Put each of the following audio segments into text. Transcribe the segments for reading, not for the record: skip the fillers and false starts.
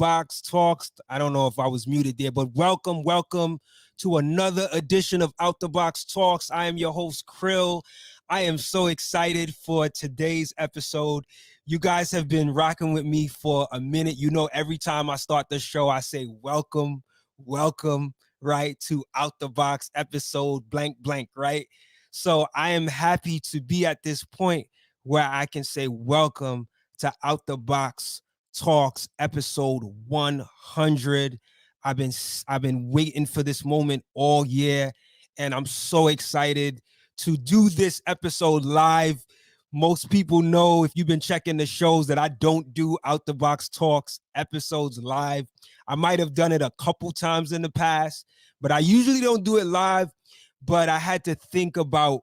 Box Talks. I don't know if I was muted there, but welcome to another edition of Out the Box Talks. I am your host, Cril. I am so excited for today's episode. You guys have been rocking with me for a minute. You know, every time I start the show, I say welcome, right, to Out the Box episode blank, right? So I am happy to be at this point where I can say welcome to Out the Box Talks episode 100. I've been waiting for this moment all year, and I'm so excited to do this episode live. Most people know, if you've been checking the shows, that I don't do Out the Box Talks episodes live. I might have done it a couple times in the past, but I usually don't do it live. But I had to think about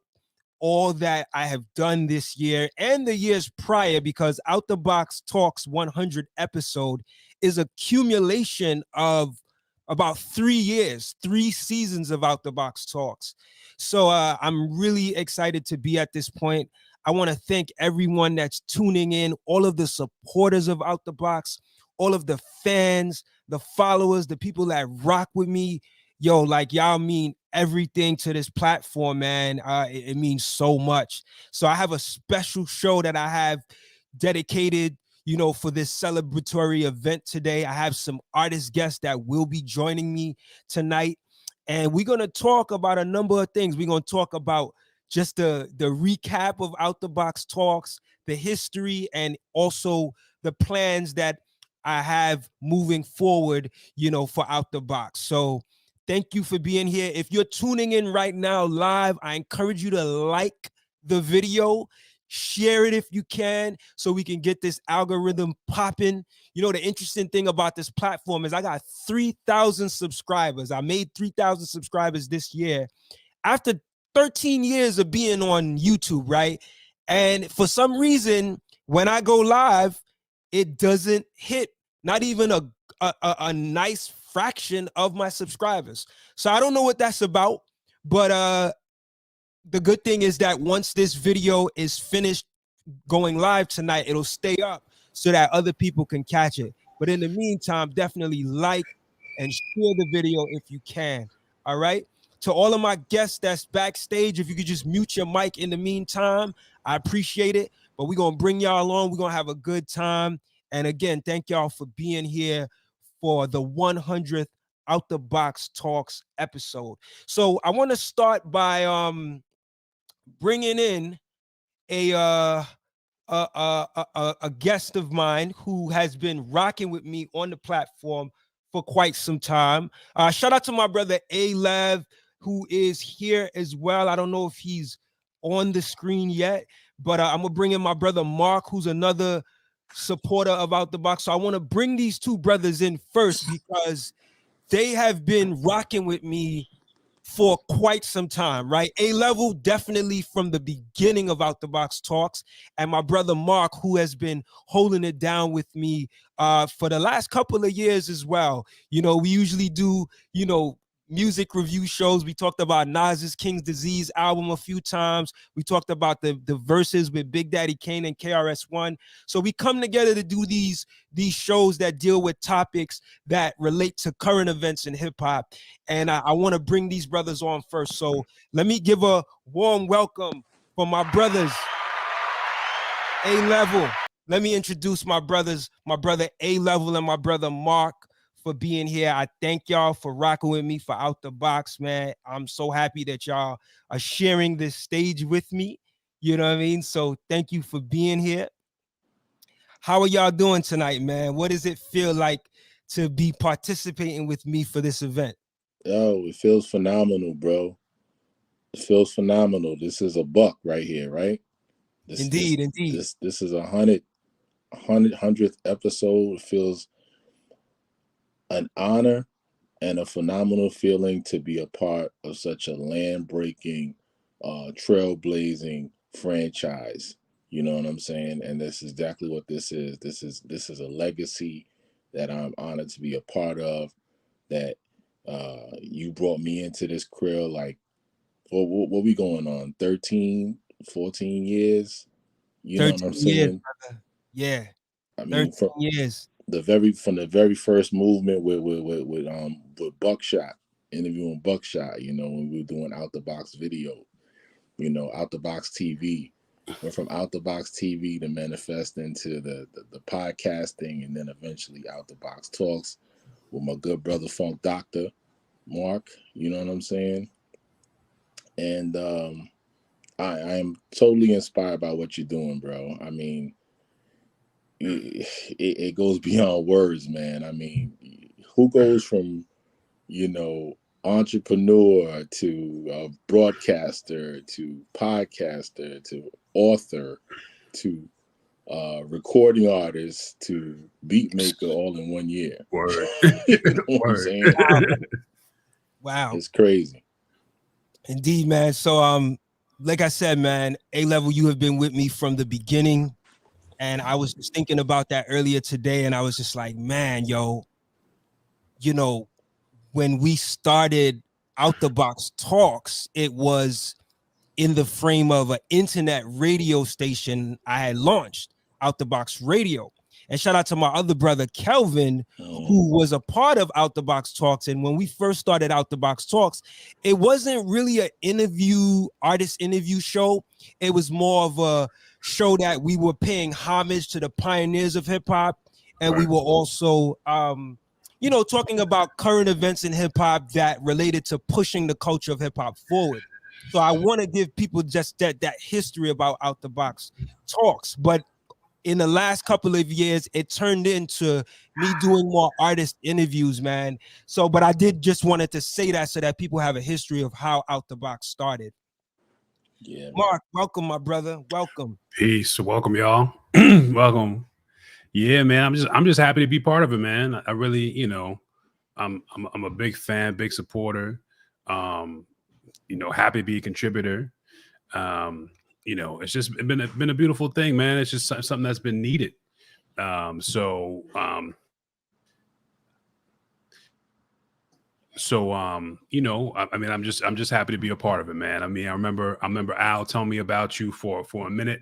all that I have done this year and the years prior, because Out the Box Talks 100 episode is a accumulation of about 3 years, 3 seasons of Out the Box Talks. So I'm really excited to be at this point. I want to thank everyone that's tuning in, all of the supporters of Out the Box, all of the fans, the followers, the people that rock with me. Yo, like, y'all mean everything to this platform, man. It means so much. So I have a special show that I have dedicated, for this celebratory event today. I have some artist guests that will be joining me tonight, and we're going to talk about a number of things. We're going to talk about just the recap of Out the Box Talks, the history, and also the plans that I have moving forward, for Out the Box. So thank you for being here. If you're tuning in right now live, I encourage you to like the video, share it if you can, so we can get this algorithm popping. The interesting thing about this platform is I got 3,000 subscribers. I made 3,000 subscribers this year after 13 years of being on YouTube, right? And for some reason, when I go live, it doesn't hit not even a nice fraction of my subscribers. So I don't know what that's about, but the good thing is that once this video is finished going live tonight, it'll stay up so that other people can catch it. But in the meantime, definitely like and share the video if you can. All right. To all of my guests that's backstage, if you could just mute your mic in the meantime, I appreciate it. But we're going to bring y'all on. We're going to have a good time. And again, thank y'all for being here for the 100th Out the Box Talks episode. So I want to start by bringing in a guest of mine who has been rocking with me on the platform for quite some time. Shout out to my brother A-Lev, who is here as well. I don't know if he's on the screen yet, but I'm gonna bring in my brother Mark, who's another supporter of Out the Box. So I want to bring these two brothers in first because they have been rocking with me for quite some time, right? A-Level, definitely from the beginning of Out the Box Talks, and my brother Mark, who has been holding it down with me for the last couple of years as well. We usually do, music review shows. We talked about Nas's King's Disease album a few times. We talked about the verses with Big Daddy Kane and KRS-One. So we come together to do these shows that deal with topics that relate to current events in hip hop. And I want to bring these brothers on first. So let me give a warm welcome for my brothers, A-Level. Let me introduce my brothers, my brother A-Level and my brother Mark, for being here. I thank y'all for rocking with me for Out the Box, man. I'm so happy that y'all are sharing this stage with me. You know what I mean? So thank you for being here. How are y'all doing tonight, man? What does it feel like to be participating with me for this event? Yo, it feels phenomenal, bro. It feels phenomenal. This is a buck right here, right? Indeed. This is a 100th episode. It feels an honor and a phenomenal feeling to be a part of such a land-breaking, trailblazing franchise. You know what I'm saying? And this is exactly what this is. This is a legacy that I'm honored to be a part of. That you brought me into this, Cril. Like, what we going on? 13, 14 years? You know what I'm saying? Years, brother. Yeah. I mean, 13 years. from the very first movement with Buckshot, interviewing Buckshot, you know, when we were doing out the box video, you know, out the box TV. Went from out the box TV to manifest into the podcasting, and then eventually out the box talks with my good brother Funk Doctor Mark. You know what I'm saying? And I am totally inspired by what you're doing, bro. I mean, it goes beyond words, man. I mean, who goes from, you know, entrepreneur to broadcaster to podcaster to author to recording artist to beat maker all in 1 year? Word. You know what I'm saying? Wow. It's crazy. Indeed, man. So like I said, man, A-Level, you have been with me from the beginning. And I was just thinking about that earlier today, and I was just like, man, yo, you know, when we started Out the Box Talks, it was in the frame of an internet radio station I had launched, Out the Box Radio. And shout out to my other brother, Kelvin, who was a part of Out the Box Talks. And when we first started Out the Box Talks, it wasn't really an artist interview show. It was more of a show that we were paying homage to the pioneers of hip hop. And we were also, you know, talking about current events in hip hop that related to pushing the culture of hip hop forward. So I want to give people just that history about Out the Box Talks. But in the last couple of years, it turned into me doing more artist interviews, man. So, but I did just wanted to say that so that people have a history of how Out the Box started. Yeah, man. Mark, welcome, my brother. Welcome. Peace. Welcome, y'all. Welcome. Yeah, man. I'm just happy to be part of it, man. I really, you know, I'm a big fan, big supporter. You know, happy to be a contributor. You know, it's just been a beautiful thing, man. It's just something that's been needed. You know, I mean, I'm just happy to be a part of it, man. I mean, I remember Al telling me about you for a minute.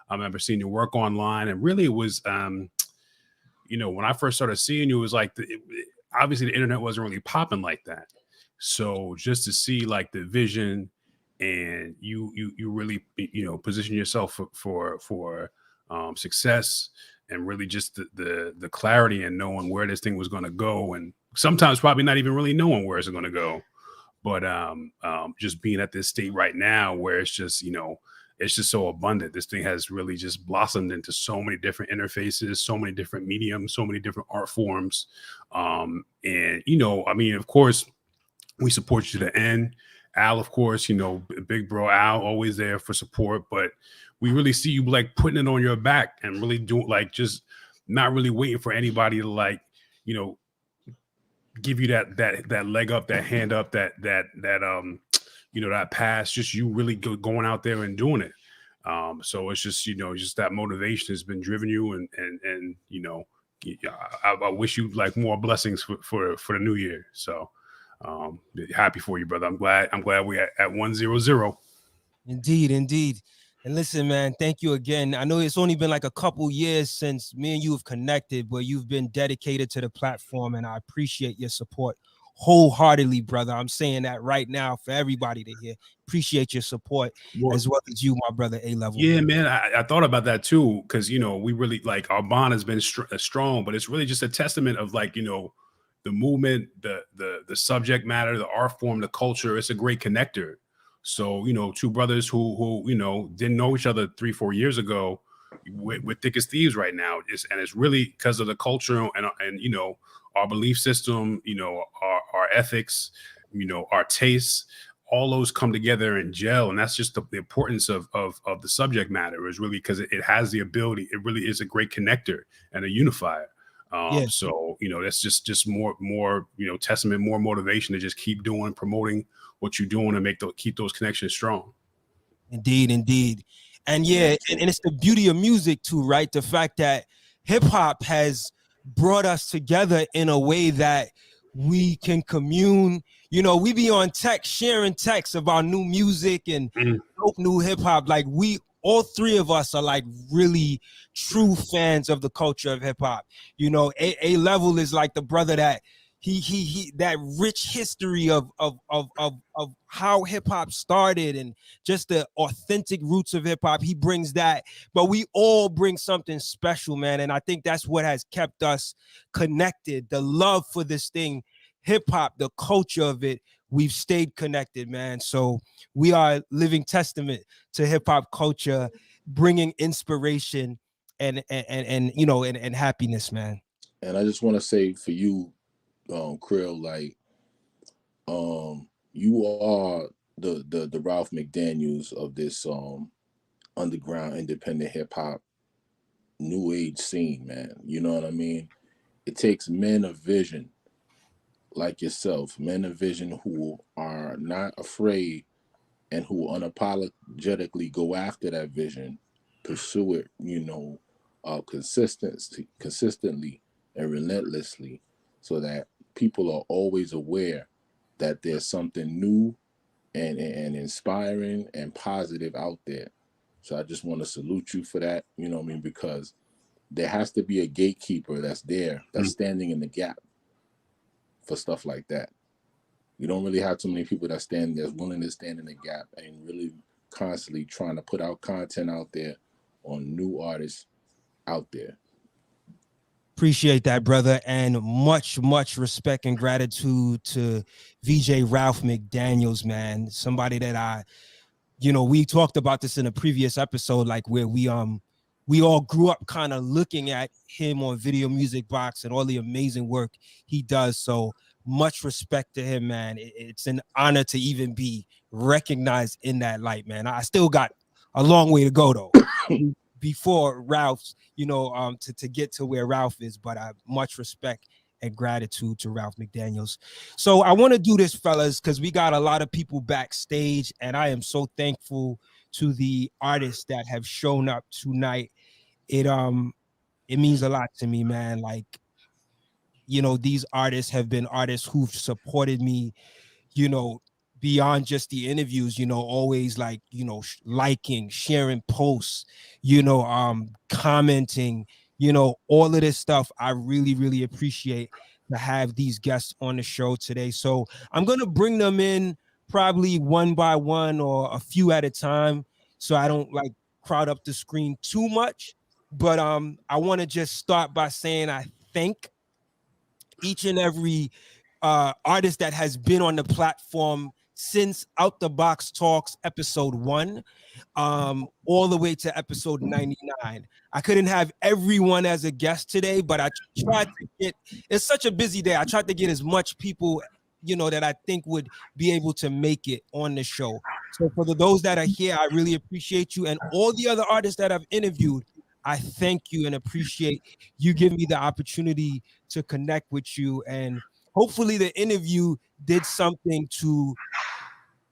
I remember seeing your work online, and really it was, you know, when I first started seeing you, it was like, obviously the internet wasn't really popping like that. So just to see like the vision, and you really, you know, position yourself for success, and really just the clarity and knowing where this thing was going to go, and sometimes probably not even really knowing where it's going to go, but just being at this state right now where it's just, you know, it's just so abundant. This thing has really just blossomed into so many different interfaces, so many different mediums, so many different art forms. And, you know, I mean, of course, we support you to the end. Al, of course, you know, big bro Al, always there for support, but we really see you like putting it on your back and really doing, like, just not really waiting for anybody to, like, you know, give you that leg up, that hand up, that you know, that pass. Just you really going out there and doing it. So it's just, you know, just that motivation has been driven you, and you know, I wish you like more blessings for the new year. So happy for you, brother. I'm glad we're at 100. Indeed. And listen, man, thank you again. I know it's only been like a couple years since me and you have connected, but you've been dedicated to the platform, and I appreciate your support wholeheartedly, brother. I'm saying that right now for everybody to hear. Appreciate your support, as well as you, my brother A-Level. Yeah, man, I thought about that too, because, you know, we really, like, our bond has been strong, but it's really just a testament of, like, you know, the movement, the subject matter, the art form, the culture. It's a great connector. So, you know, two brothers who you know, didn't know each other 3-4 years ago, we're thick as thieves right now. And it's really because of the culture and you know, our belief system, you know, our ethics, you know, our tastes. All those come together and gel, and that's just the importance of the subject matter, is really because it has the ability. It really is a great connector and a unifier. So, you know, that's just more, you know, testament, more motivation to just keep doing, promoting what you're doing, and keep those connections strong. Indeed. And yeah, and it's the beauty of music too, right? The fact that hip hop has brought us together in a way that we can commune. You know, we be on text, sharing texts about new music and dope new hip hop. Like, we all three of us are like really true fans of the culture of hip hop. You know, A Level is like the brother that he that rich history of how hip hop started and just the authentic roots of hip hop. He brings that, but we all bring something special, man. And I think that's what has kept us connected. The love for this thing, hip hop, the culture of it. We've stayed connected, man. So we are living testament to hip hop culture, bringing inspiration and you know and happiness, man. And I just want to say for you, Cril, like, you are the Ralph McDaniels of this underground independent hip hop new age scene, man. You know what I mean? It takes men of vision like yourself, men of vision who are not afraid and who unapologetically go after that vision, pursue it, you know, consistently and relentlessly, so that people are always aware that there's something new and inspiring and positive out there. So I just want to salute you for that, you know what I mean? Because there has to be a gatekeeper that's there, that's standing in the gap for stuff like that. You don't really have too many people that's willing to stand in the gap and really constantly trying to put out content out there on new artists out there. Appreciate that, brother, and much respect and gratitude to VJ Ralph McDaniels, man. Somebody that we talked about this in a previous episode, like where we all grew up kind of looking at him on Video Music Box and all the amazing work he does. So much respect to him, man. It's an honor to even be recognized in that light, man. I still got a long way to go though. Before Ralph's, to get to where Ralph is, but much respect and gratitude to Ralph McDaniels. So I want to do this, fellas, because we got a lot of people backstage, and I am so thankful to the artists that have shown up tonight. It means a lot to me, man. Like, these artists have been artists who've supported me, beyond just the interviews, always like, liking, sharing posts, commenting, all of this stuff. I really appreciate to have these guests on the show today. So I'm going to bring them in probably one by one or a few at a time, so I don't like crowd up the screen too much. But I want to just start by saying I thank each and every artist that has been on the platform since Out the Box Talks episode 1 all the way to episode 99. I couldn't have everyone as a guest today, but I tried to get, it's such a busy day, I tried to get as much people that I think would be able to make it on the show. So for those that are here, I really appreciate you, and all the other artists that I've interviewed, I thank you and appreciate you giving me the opportunity to connect with you, and hopefully the interview did something to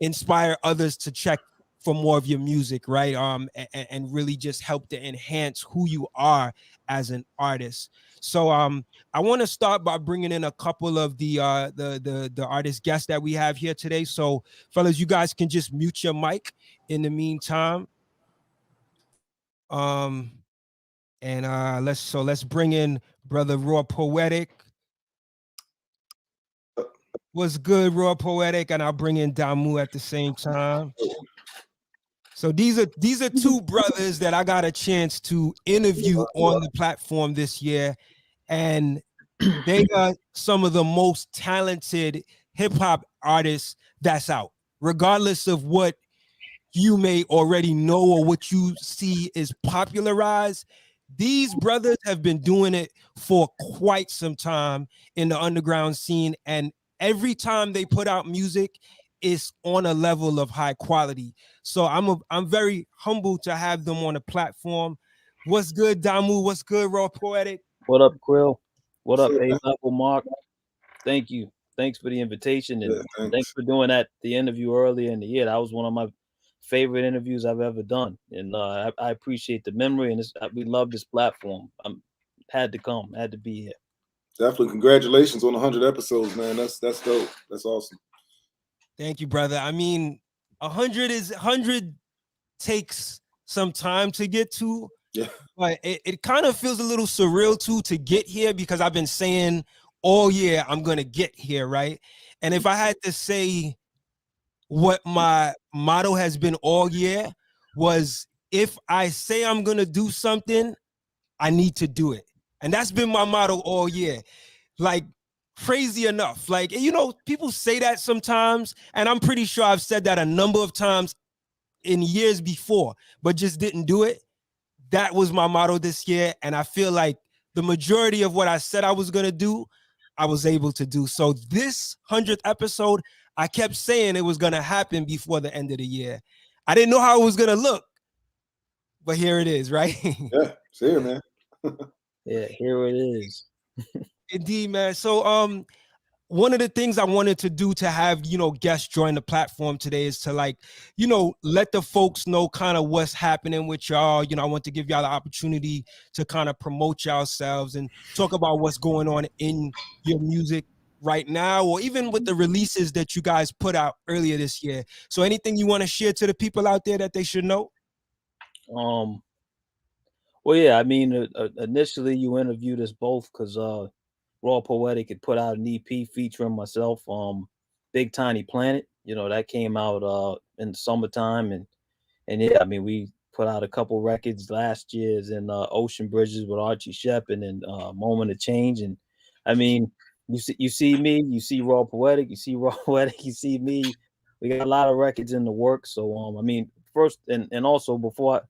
inspire others to check for more of your music, right? And really just help to enhance who you are as an artist. So I want to start by bringing in a couple of the artist guests that we have here today. So fellas, you guys can just mute your mic in the meantime. And let's bring in brother Raw Poetic. What's good, Raw Poetic? And I'll bring in Damu at the same time. So these are two brothers that I got a chance to interview on the platform this year, and they are some of the most talented hip hop artists that's out, regardless of what you may already know or what you see is popularized. These brothers have been doing it for quite some time in the underground scene, and every time they put out music, it's on a level of high quality. So I'm very humbled to have them on the platform. What's good, Damu? What's good, Raw Poetic? What up, Cril? What up, A-Level Mark? Thank you. Thanks for the invitation, and thanks for doing the interview earlier in the year. That was one of my favorite interviews I've ever done, and I appreciate the memory, and we love this platform. Had to be here. Definitely, congratulations on 100 episodes, man. That's dope. That's awesome. Thank you, brother. I mean, 100 takes some time to get to. Yeah. But it kind of feels a little surreal too to get here, because I've been saying all year I'm gonna get here, right? And if I had to say what my motto has been all year, was if I say I'm gonna do something, I need to do it. And that's been my motto all year. Like, crazy enough. Like, you know, people say that sometimes, and I'm pretty sure I've said that a number of times in years before, but just didn't do it. That was my motto this year, and I feel like the majority of what I said I was gonna do, I was able to do. So this 100th episode, I kept saying it was gonna happen before the end of the year. I didn't know how it was gonna look, but here it is, right? Yeah, it's here, man. Yeah, here it is. Indeed, man. So one of the things I wanted to do to have, you know, guests join the platform today is to, like, you know, let the folks know kind of what's happening with y'all. You know, I want to give y'all the opportunity to kind of promote yourselves and talk about what's going on in your music right now, or even with the releases that you guys put out earlier this year. So anything you want to share to the people out there that they should know? Well, yeah, I mean, initially you interviewed us both because Raw Poetic had put out an EP featuring myself, Big Tiny Planet. You know, that came out in the summertime, and yeah, I mean, we put out a couple records last year, in Ocean Bridges with Archie Shepp, and then Moment of Change. And I mean, you see me, you see Raw Poetic, you see Raw Poetic, you see me. We got a lot of records in the works. So I mean, first and also before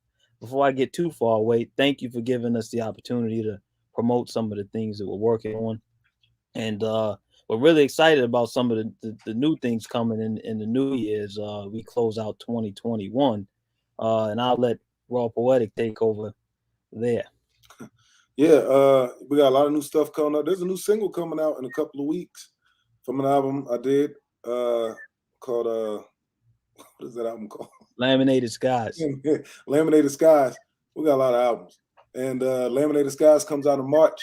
I get too far away, thank you for giving us the opportunity to promote some of the things that we're working on. And we're really excited about some of the new things coming in the new year's. We close out 2021. And I'll let Raw Poetic take over there. Yeah, we got a lot of new stuff coming out. There's a new single coming out in a couple of weeks from an album I did called what is that album called? Laminated Skies. Laminated Skies. We got a lot of albums. And Laminated Skies comes out in March,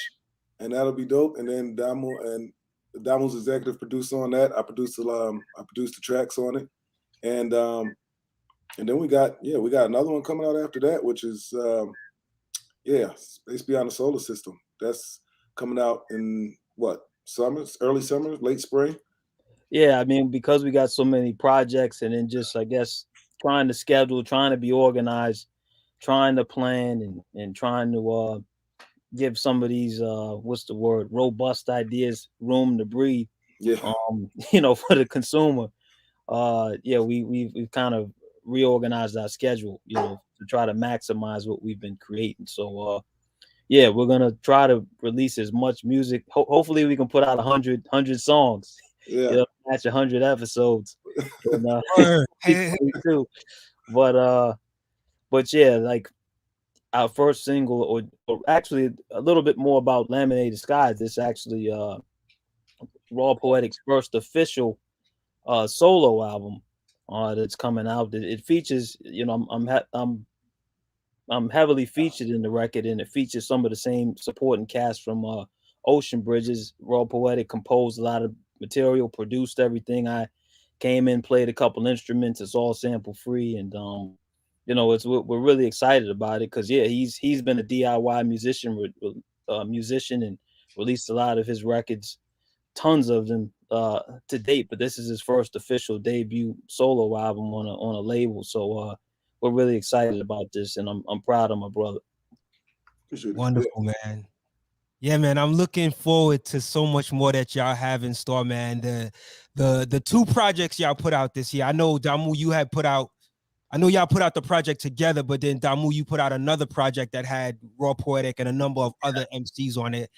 and that'll be dope. And then Damo's executive producer on that. I produced the tracks on it. And then we got another one coming out after that, which is Space Beyond the Solar System. That's coming out in early summer, late spring. Yeah, I mean, because we got so many projects, and then just, I guess, trying to schedule, trying to be organized, trying to plan, and trying to give some of these robust ideas room to breathe. Yeah. You know, for the consumer. We've kind of reorganized our schedule, you know, to try to maximize what we've been creating. So we're gonna try to release as much music. Hopefully we can put out 100 songs. Yeah. You know, match 100 episodes. But yeah, like our first single, or actually a little bit more about Laminated Skies. This actually Raw Poetic's first official solo album that's coming out. It features, you know, I'm heavily featured in the record, and it features some of the same supporting cast from Ocean Bridges. Raw Poetic composed a lot of material, produced everything. I came in, played a couple instruments. It's all sample free, and you know, we're really excited about it because he's been a DIY musician and released a lot of his records, tons of them to date. But this is his first official debut solo album on a label. So we're really excited about this, and I'm proud of my brother. Wonderful, man. Yeah, man, I'm looking forward to so much more that y'all have in store, man. The two projects y'all put out this year. I know, Damu, I know y'all put out the project together, but then Damu, you put out another project that had Raw Poetic and a number of other MCs on it.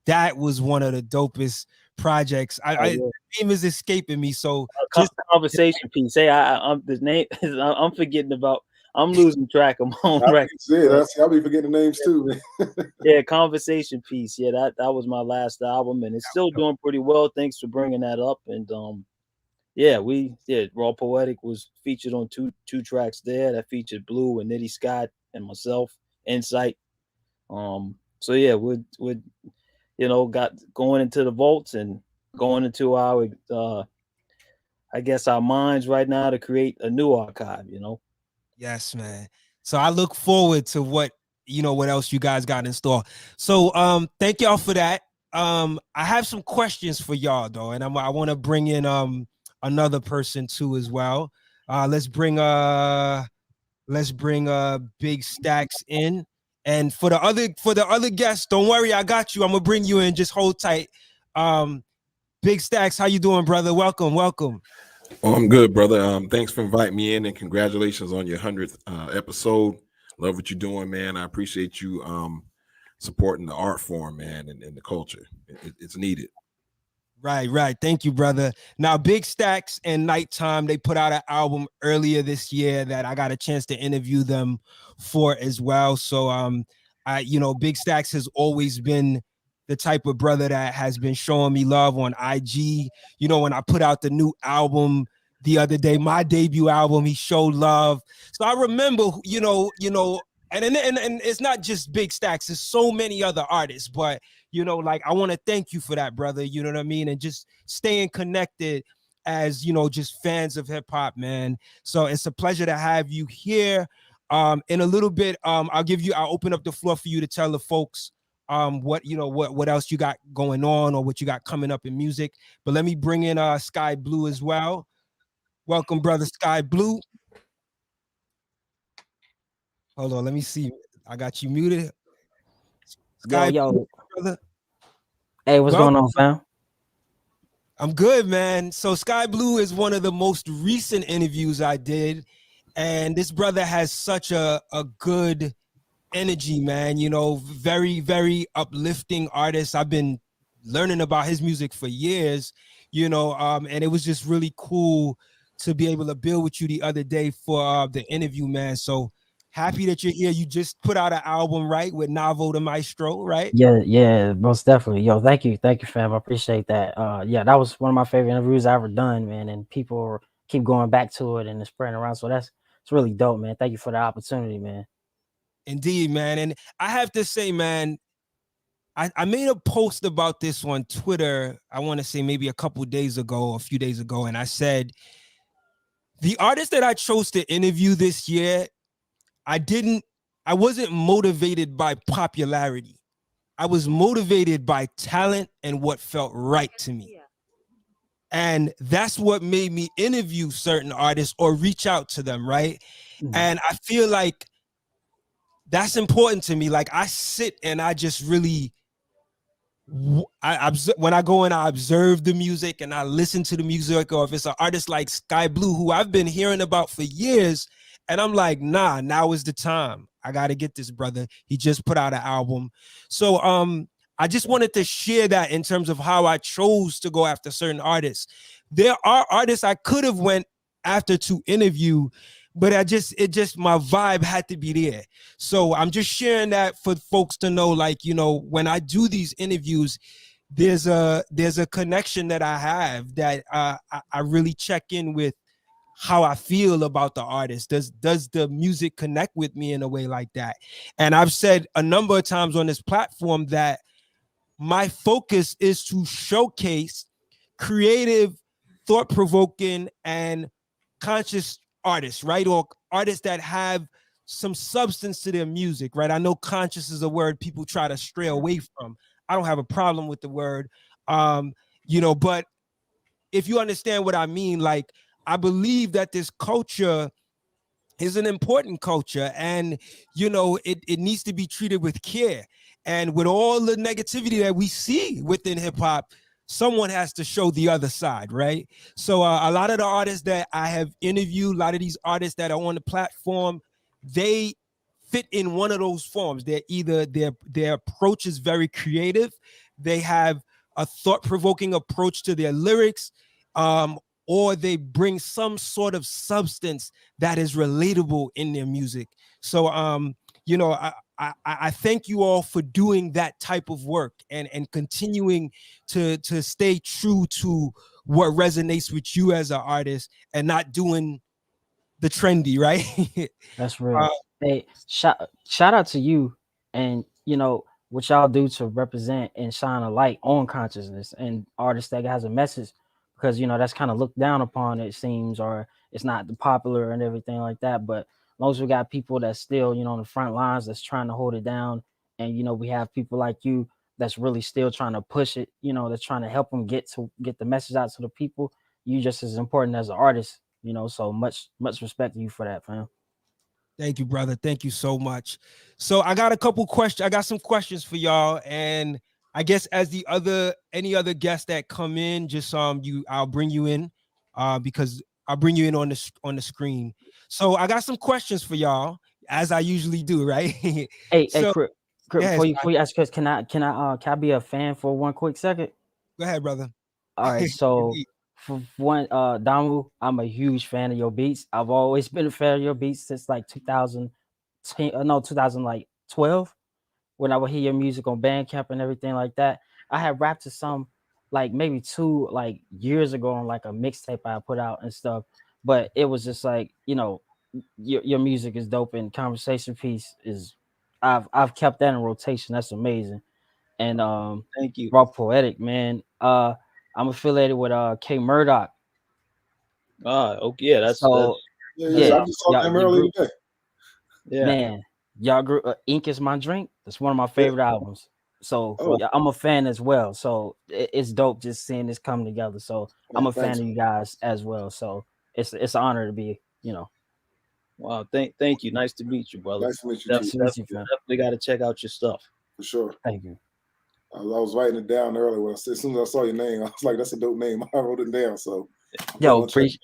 That was one of the dopest projects. The name is escaping me, so just conversation piece. Hey, I'm the name. I'm forgetting about. I'm losing track of my own records. I'll be forgetting the names too, man. Yeah, conversation piece. Yeah, that was my last album, and it's still doing pretty well. Thanks for bringing that up. And Raw Poetic was featured on two tracks there. That featured Blue and Nitty Scott and myself, Insight. So yeah, we're you know, got going into the vaults and going into our I guess our minds right now to create a new archive, you know. Yes, man. So I look forward to what else you guys got in store. So thank y'all for that. I have some questions for y'all though, and I want to bring in another person too as well. Let's bring Big Stacks in. And for the other guests, don't worry, I got you. I'm gonna bring you in. Just hold tight. Big Stacks, how you doing, brother? Welcome. Oh, I'm good, brother. Thanks for inviting me in, and congratulations on your 100th episode. Love what you're doing, man. I appreciate you supporting the art form, man, and the culture. It's needed. Right. Thank you, brother. Now, Big Stacks and Nighttime, they put out an album earlier this year that I got a chance to interview them for as well. So, Big Stacks has always been the type of brother that has been showing me love on IG. When I put out the new album the other day, my debut album, he showed love. So I remember, and it's not just Big Stacks, there's so many other artists, but I want to thank you for that, brother. You know what I mean? And just staying connected as, just fans of hip hop, man. So it's a pleasure to have you here. In a little bit, I'll open up the floor for you to tell the folks what else you got going on or what you got coming up in music. But let me bring in Sky Blue as well. Welcome, brother Sky Blue. Hold on, let me see. I got you muted. Sky Blue, brother. Hey, what's going on, fam? I'm good, man. So Sky Blue is one of the most recent interviews I did. And this brother has such a good energy, man. Very, very uplifting artist. I've been learning about his music for years, and it was just really cool to be able to build with you the other day for the interview, man. So happy that you're here. You just put out an album, right, with Navo the Maestro, right? Yeah, most definitely. Yo, thank you, fam. I appreciate that. That was one of my favorite interviews I ever done, man. And people keep going back to it and it's spreading around. So it's really dope, man. Thank you for the opportunity, man. Indeed, man. And I have to say, man, I made a post about this on Twitter, I want to say maybe a few days ago, and I said, the artist that I chose to interview this year, I wasn't motivated by popularity. I was motivated by talent and what felt right to me. And that's what made me interview certain artists or reach out to them, right? Mm-hmm. And I feel like that's important to me. Like I sit and I just really, when I go and I observe the music and I listen to the music, or if it's an artist like Sky Blue, who I've been hearing about for years, and I'm like, nah, now is the time. I got to get this brother. He just put out an album. So I just wanted to share that in terms of how I chose to go after certain artists. There are artists I could have went after to interview, but my vibe had to be there. So I'm just sharing that for folks to know, like, when I do these interviews, there's a connection that I have that I really check in with how I feel about the artist. Does the music connect with me in a way like that? And I've said a number of times on this platform that my focus is to showcase creative, thought-provoking, and conscious artists, right? Or artists that have some substance to their music, right? I know conscious is a word people try to stray away from. I don't have a problem with the word, but if you understand what I mean, like, I believe that this culture is an important culture, and it needs to be treated with care. And with all the negativity that we see within hip-hop, someone has to show the other side, right? So a lot of the artists that I have interviewed, a lot of these artists that are on the platform, they fit in one of those forms. They're either their approach is very creative, they have a thought-provoking approach to their lyrics, or they bring some sort of substance that is relatable in their music. So, I thank you all for doing that type of work and continuing to stay true to what resonates with you as an artist and not doing the trendy, right? That's real. Hey, shout out to you and what y'all do to represent and shine a light on consciousness and artists that has a message, because that's kind of looked down upon, it seems, or it's not the popular and everything like that. But most we got people that's still, you know, on the front lines that's trying to hold it down. And, you know, we have people like you that's really still trying to push it, you know, that's trying to help them get the message out to the people. You just as important as an artist, you know, so much respect to you for that, fam. Thank you, brother. Thank you so much. So I got a couple questions. I got some questions for y'all. And I guess as any other guests that come in, just I'll bring you in because I'll bring you in on the screen. So I got some questions for y'all, as I usually do, right? Hey, So Cril, go ahead, before you ask Chris, can I be a fan for one quick second? go ahead, brother. All right, so for one, Damu, I'm a huge fan of your beats. I've always been a fan of your beats since like 2012, when I would hear your music on Bandcamp and everything like that. I had rapped to some like maybe 2 like years ago on like a mixtape I put out and stuff, but it was just like, you know, your music is dope and conversation piece is I've kept that in rotation. That's amazing. And Thank you. Raw Poetic, man. I'm affiliated with K Murdoch. Okay, yeah, that's So Yeah. I just talked to him earlier today. yeah. Man, y'all grew Ink is My Drink. That's one of my favorite albums. So yeah, I'm a fan as well. So it's dope just seeing this come together. So I'm a fan of you guys as well. So it's an honor to be, you know. Wow, thank you. Nice to meet you, brother. Nice to meet you too. Definitely got to check out your stuff. For sure. Thank you. I was writing it down earlier. As soon as I saw your name, I was like, "That's a dope name." I wrote it down. So, yo, appreciate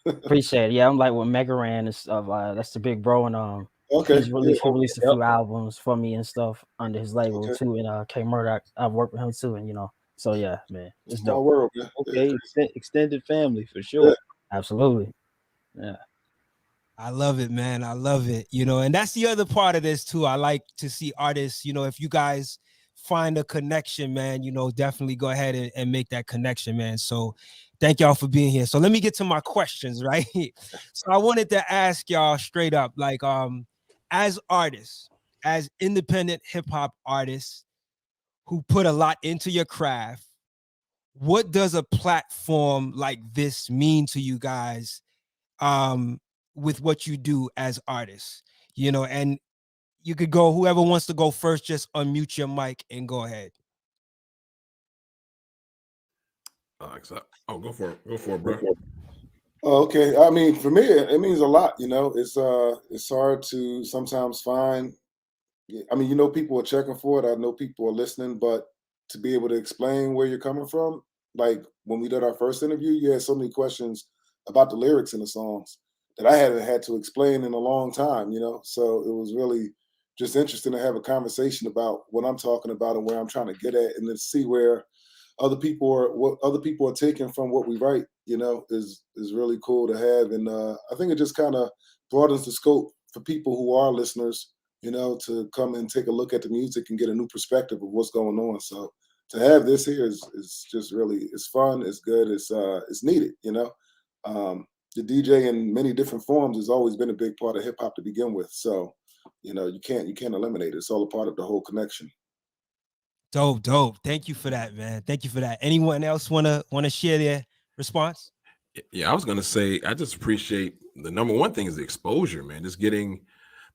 it. Yeah, I'm like with Megaran and stuff. That's the big bro, and okay, he released a few albums for me and stuff under his label too. And K Murdoch, I've worked with him too, and you know, so yeah, man, it's dope. World, man. Okay, extended family for sure. Yeah. Absolutely. Yeah. I love it, man. I love it. You know, and that's the other part of this too. I like to see artists, you know, if you guys find a connection, man, you know, definitely go ahead and make that connection, man. So thank y'all for being here. So let me get to my questions, right? So I wanted to ask y'all straight up, like, as artists, as independent hip hop artists who put a lot into your craft, what does a platform like this mean to you guys? With what you do as artists, you know, and you could go, whoever wants to go first, just unmute your mic and go ahead. Go for it, bro. Okay. I mean, for me, it means a lot. You know, it's hard to sometimes find. I mean, you know, people are checking for it. I know people are listening, but to be able to explain where you're coming from, like when we did our first interview, you had so many questions about the lyrics in the songs that I hadn't had to explain in a long time, you know? So it was really just interesting to have a conversation about what I'm talking about and where I'm trying to get at, and then see where what other people are taking from what we write, you know, is really cool to have. And I think it just kind of broadens the scope for people who are listeners, you know, to come and take a look at the music and get a new perspective of what's going on. So to have this here is just really, it's fun, it's good, it's needed, you know. The DJ in many different forms has always been a big part of hip hop to begin with. So, you know, you can't eliminate it. It's all a part of the whole connection. Dope. Thank you for that, man. Thank you for that. Anyone else wanna share their response? Yeah, I was gonna say I just appreciate the number one thing is the exposure, man. Just getting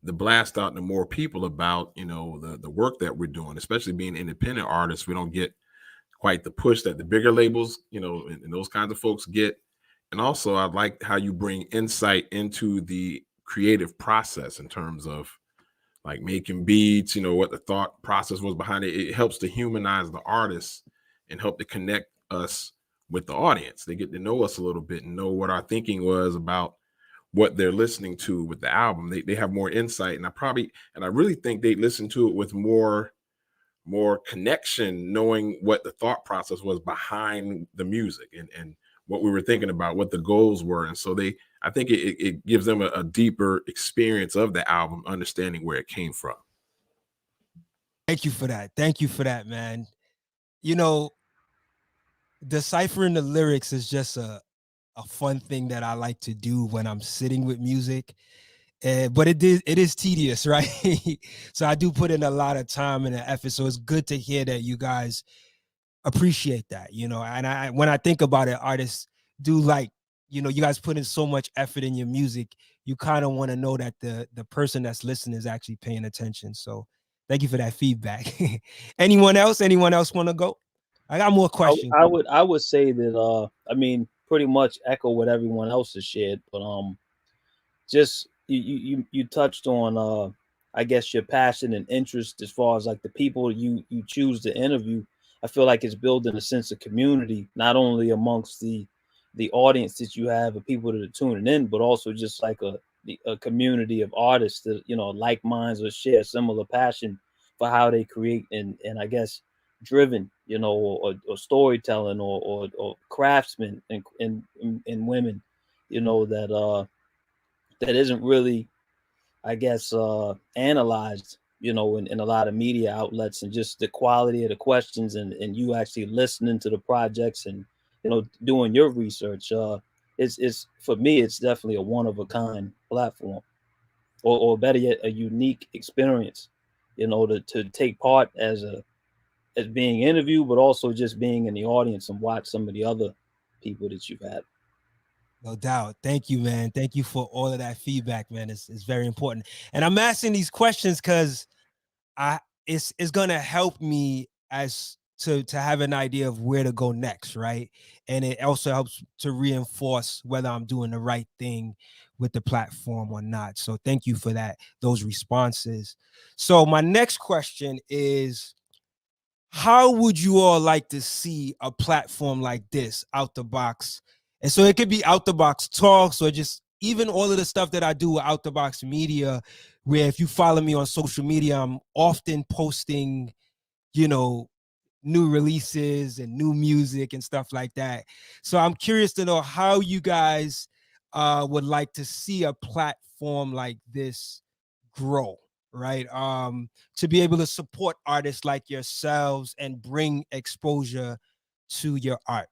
the blast out to more people about, you know, the work that we're doing, especially being independent artists. We don't get quite the push that the bigger labels, you know, and those kinds of folks get. And also, I like how you bring insight into the creative process in terms of like making beats, you know, what the thought process was behind it. It helps to humanize the artists and help to connect us with the audience. They get to know us a little bit and know what our thinking was about what they're listening to with the album. They have more insight, and I really think they listen to it with more connection, knowing what the thought process was behind the music and what we were thinking about, what the goals were. And so I think it gives them a deeper experience of the album, understanding where it came from. Thank you for that, man. You know, deciphering the lyrics is just a fun thing that I like to do when I'm sitting with music. But it is tedious, right? So I do put in a lot of time and effort. So it's good to hear that you guys appreciate that, you know. And when I think about it, artists do, like, you know, you guys put in so much effort in your music. you kind of want to know that the person that's listening is actually paying attention. So thank you for that feedback. Anyone else want to go? I got more questions. I would say that I mean, pretty much echo what everyone else has shared, but just you touched on I guess your passion and interest as far as like the people you choose to interview. I feel like it's building a sense of community, not only amongst the audience that you have of people that are tuning in, but also just like a community of artists that, you know, like minds or share similar passion for how they create and I guess driven, you know, or storytelling or craftsmen and women, you know, that isn't really, I guess, analyzed, you know, in a lot of media outlets, and just the quality of the questions and you actually listening to the projects and, you know, doing your research. It's for me, it's definitely a one of a kind platform, or better yet, a unique experience, you know, to take part as being interviewed, but also just being in the audience and watch some of the other people that you've had. No doubt. Thank you, man. Thank you for all of that feedback, man. It's very important. And I'm asking these questions because it's gonna help me as to have an idea of where to go next, right? And it also helps to reinforce whether I'm doing the right thing with the platform or not. So thank you for those responses. So my next question is, how would you all like to see a platform like this, Out the Box? And so it could be Out the Box Talks, or just even all of the stuff that I do with Out the Box Media, where if you follow me on social media, I'm often posting, you know, new releases and new music and stuff like that. So I'm curious to know how you guys would like to see a platform like this grow, right? To be able to support artists like yourselves and bring exposure to your art.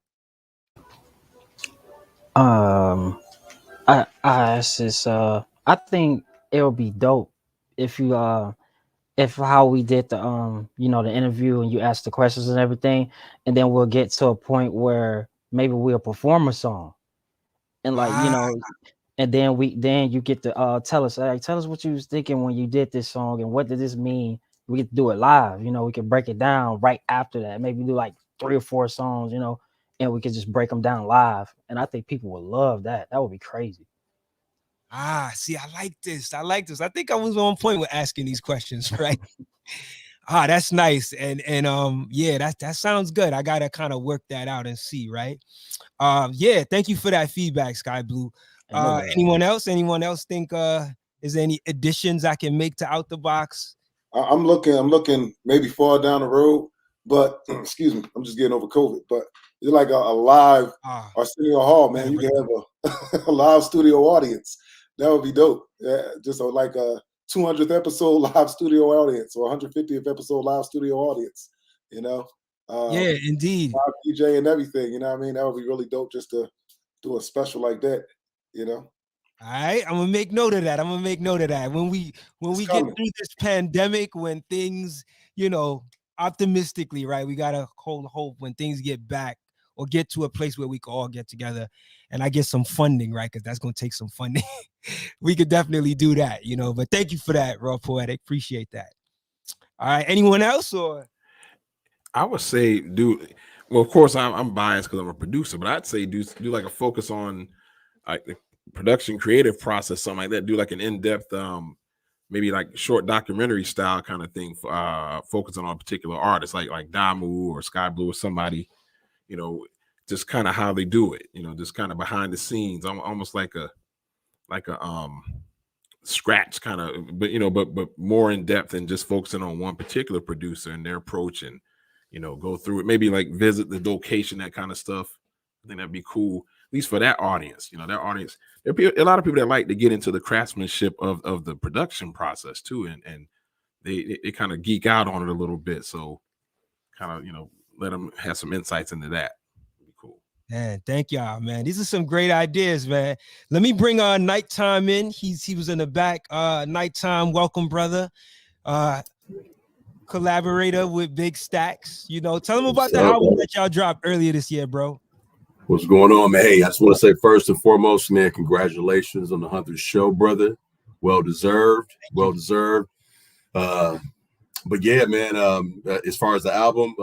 It's just, I think it'll be dope if you if how we did the you know, the interview and you ask the questions and everything, and then we'll get to a point where maybe we'll perform a song, and like, you know, and then you get to tell us, like, tell us what you was thinking when you did this song and what did this mean. We get to do it live, you know, we can break it down right after that, maybe do like 3 or 4 songs, you know, and we could just break them down live, and I think people would love that. That would be crazy. See, I like this. I think I was on point with asking these questions, right? That's nice. And yeah, that sounds good. I gotta kind of work that out and see, right? Yeah, thank you for that feedback, Sky Blue. Anyone else think is there any additions I can make to Out the Box? I'm looking maybe far down the road, but excuse me, I'm just getting over COVID. But it's like a live Arsenio Hall, man. You can have a live studio audience. That would be dope. Yeah, just like a 200th episode live studio audience or 150th episode live studio audience. You know. Yeah, indeed. Live DJ and everything. You know what I mean? That would be really dope just to do a special like that. You know. All right, I'm gonna make note of that. When we get through this pandemic, when things, you know, optimistically, right? We gotta hold hope when things get back or get to a place where we can all get together and I get some funding, right? Because that's gonna take some funding. We could definitely do that, you know. But thank you for that, Raw Poetic. Appreciate that. All right, anyone else? Or I would say well, of course I'm biased because I'm a producer, but I'd say do like a focus on like the production creative process, something like that. Do like an in-depth maybe like short documentary style kind of thing, focusing on a particular artist like Damu or Sky Blue or somebody, you know, just kind of how they do it, you know, just kind of behind the scenes, almost like a scratch kind of, but you know, but more in depth and just focusing on one particular producer and their approach, and you know, go through it, maybe like visit the location, that kind of stuff. I think that'd be cool, at least for that audience. You know, that audience, there are a lot of people that like to get into the craftsmanship of the production process too, and they kind of geek out on it a little bit. So kind of, you know, let them have some insights into that. It'd be cool. Man, thank y'all, man. These are some great ideas, man. Let me bring Nighttime in. He was in the back. Nighttime, welcome, brother. Collaborator with Big Stacks. You know, tell them about the album that y'all dropped earlier this year, bro. What's going on, man? Hey, I just want to say first and foremost, man, congratulations on the 100th show, brother. Well deserved. Well deserved. But yeah, man, as far as the album,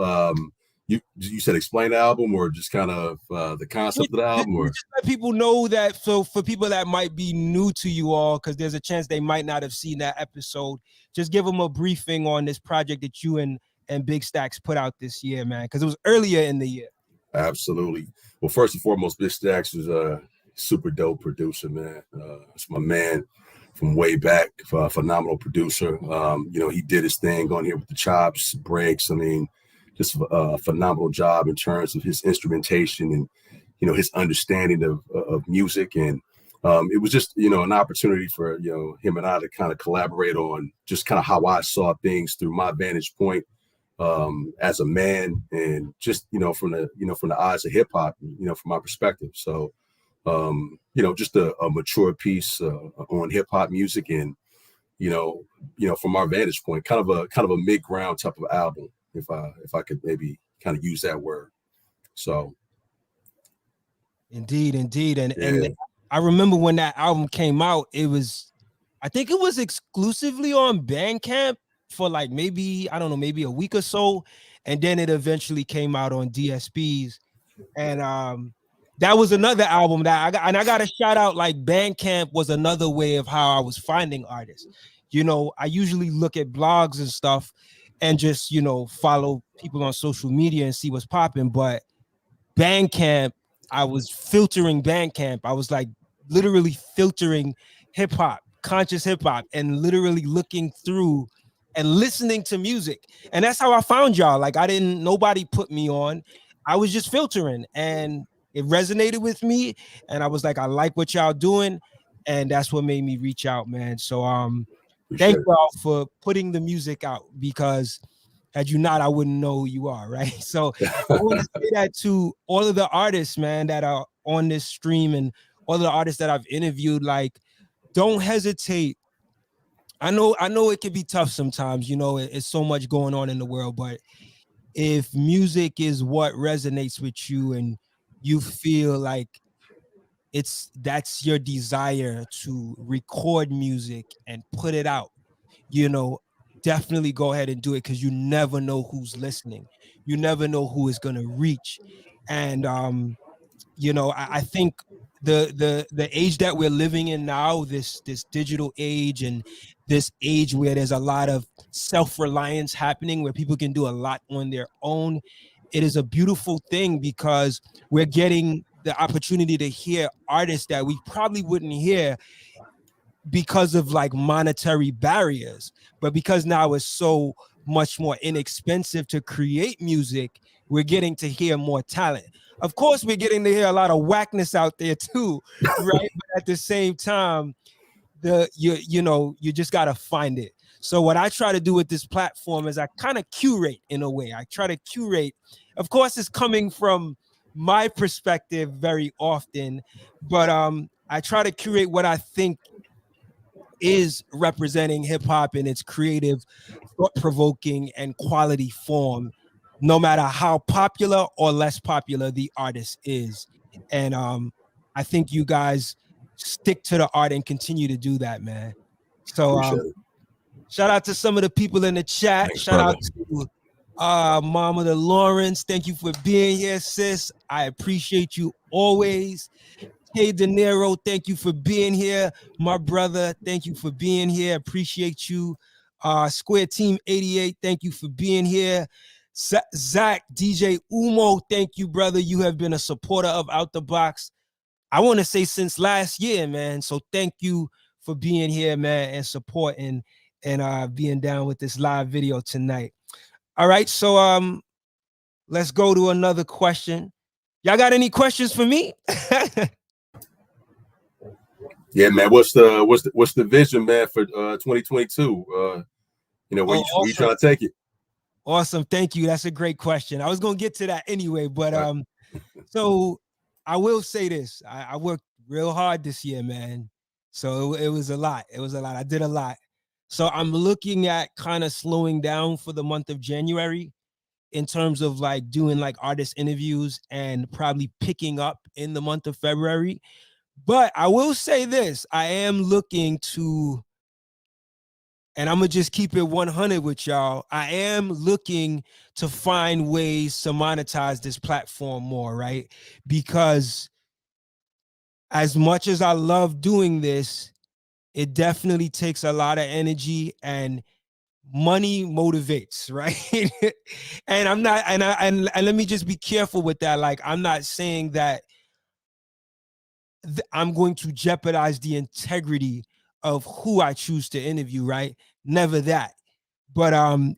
you said explain the album or just kind of the concept of the album, or just let people know that. So for people that might be new to you all, because there's a chance they might not have seen that episode, just give them a briefing on this project that you and Big Stacks put out this year, man, because it was earlier in the year. Absolutely. Well, first and foremost, Big Stacks is a super dope producer, man. It's my man from way back, phenomenal producer. He did his thing on here with the chops, breaks. I mean, just a phenomenal job in terms of his instrumentation and, his understanding of music. And it was just, an opportunity for, him and I to kind of collaborate on just kind of how I saw things through my vantage point as a man, and just from the eyes of hip hop, from my perspective. So just a mature piece on hip hop music, and from our vantage point, kind of a mid ground type of album, if I could maybe kind of use that word. So indeed, and I remember when that album came out, I think it was exclusively on Bandcamp for like maybe a week or so, and then it eventually came out on DSPs. And that was another album that I got to shout out. Like, Bandcamp was another way of how I was finding artists. I usually look at blogs and stuff and just follow people on social media and see what's popping, but Bandcamp, I was filtering Bandcamp. I was like literally filtering hip hop, conscious hip hop, and literally looking through and listening to music. And that's how I found y'all. Like, nobody put me on. I was just filtering, and it resonated with me. And I was like, I like what y'all doing. And that's what made me reach out, man. So thank y'all for putting the music out, because had you not, I wouldn't know who you are, right? So I want to say that to all of the artists, man, that are on this stream, and all of the artists that I've interviewed. Like, don't hesitate. I know it can be tough sometimes, it's so much going on in the world, but if music is what resonates with you and you feel like that's your desire to record music and put it out, definitely go ahead and do it, because you never know who's listening. You never know who is going to reach. And I think the age that we're living in now, this digital age, and this age where there's a lot of self-reliance happening, where people can do a lot on their own, it is a beautiful thing, because we're getting the opportunity to hear artists that we probably wouldn't hear because of like monetary barriers, but because now it's so much more inexpensive to create music, we're getting to hear more talent. Of course, we're getting to hear a lot of whackness out there too, right? But at the same time, you just gotta find it. So what I try to do with this platform is I kind of curate in a way. I try to curate. Of course, it's coming from my perspective very often, but I try to curate what I think is representing hip hop in its creative, thought-provoking, and quality form, no matter how popular or less popular the artist is. And I think you guys stick to the art and continue to do that, man. So shout out to some of the people in the chat. Thanks, shout brother. out to Mama the Lawrence. Thank you for being here, sis. I appreciate you always. Hey, De Niro, thank you for being here. My brother, thank you for being here. Appreciate you. Square Team 88, thank you for being here. Zach, DJ Umo, thank you, brother. You have been a supporter of Out the Box, I want to say, since last year, man. So thank you for being here, man, and supporting and being down with this live video tonight. All right, so let's go to another question. Y'all got any questions for me? Yeah, man. What's the vision, man, for 2022? Where you trying to take it? Awesome, thank you. That's a great question. I was gonna get to that anyway, but so I will say this: I worked real hard this year, man. So it was a lot. It was a lot. I did a lot. So I'm looking at kind of slowing down for the month of January, in terms of like doing like artist interviews and probably picking up in the month of February. But I will say this, I am looking to, and I'm gonna just keep it 100 with y'all. I am looking to find ways to monetize this platform more, right? Because as much as I love doing this, it definitely takes a lot of energy, and money motivates, right? And I'm not, and let me just be careful with that. Like, I'm not saying that I'm going to jeopardize the integrity of who I choose to interview, right? Never that. But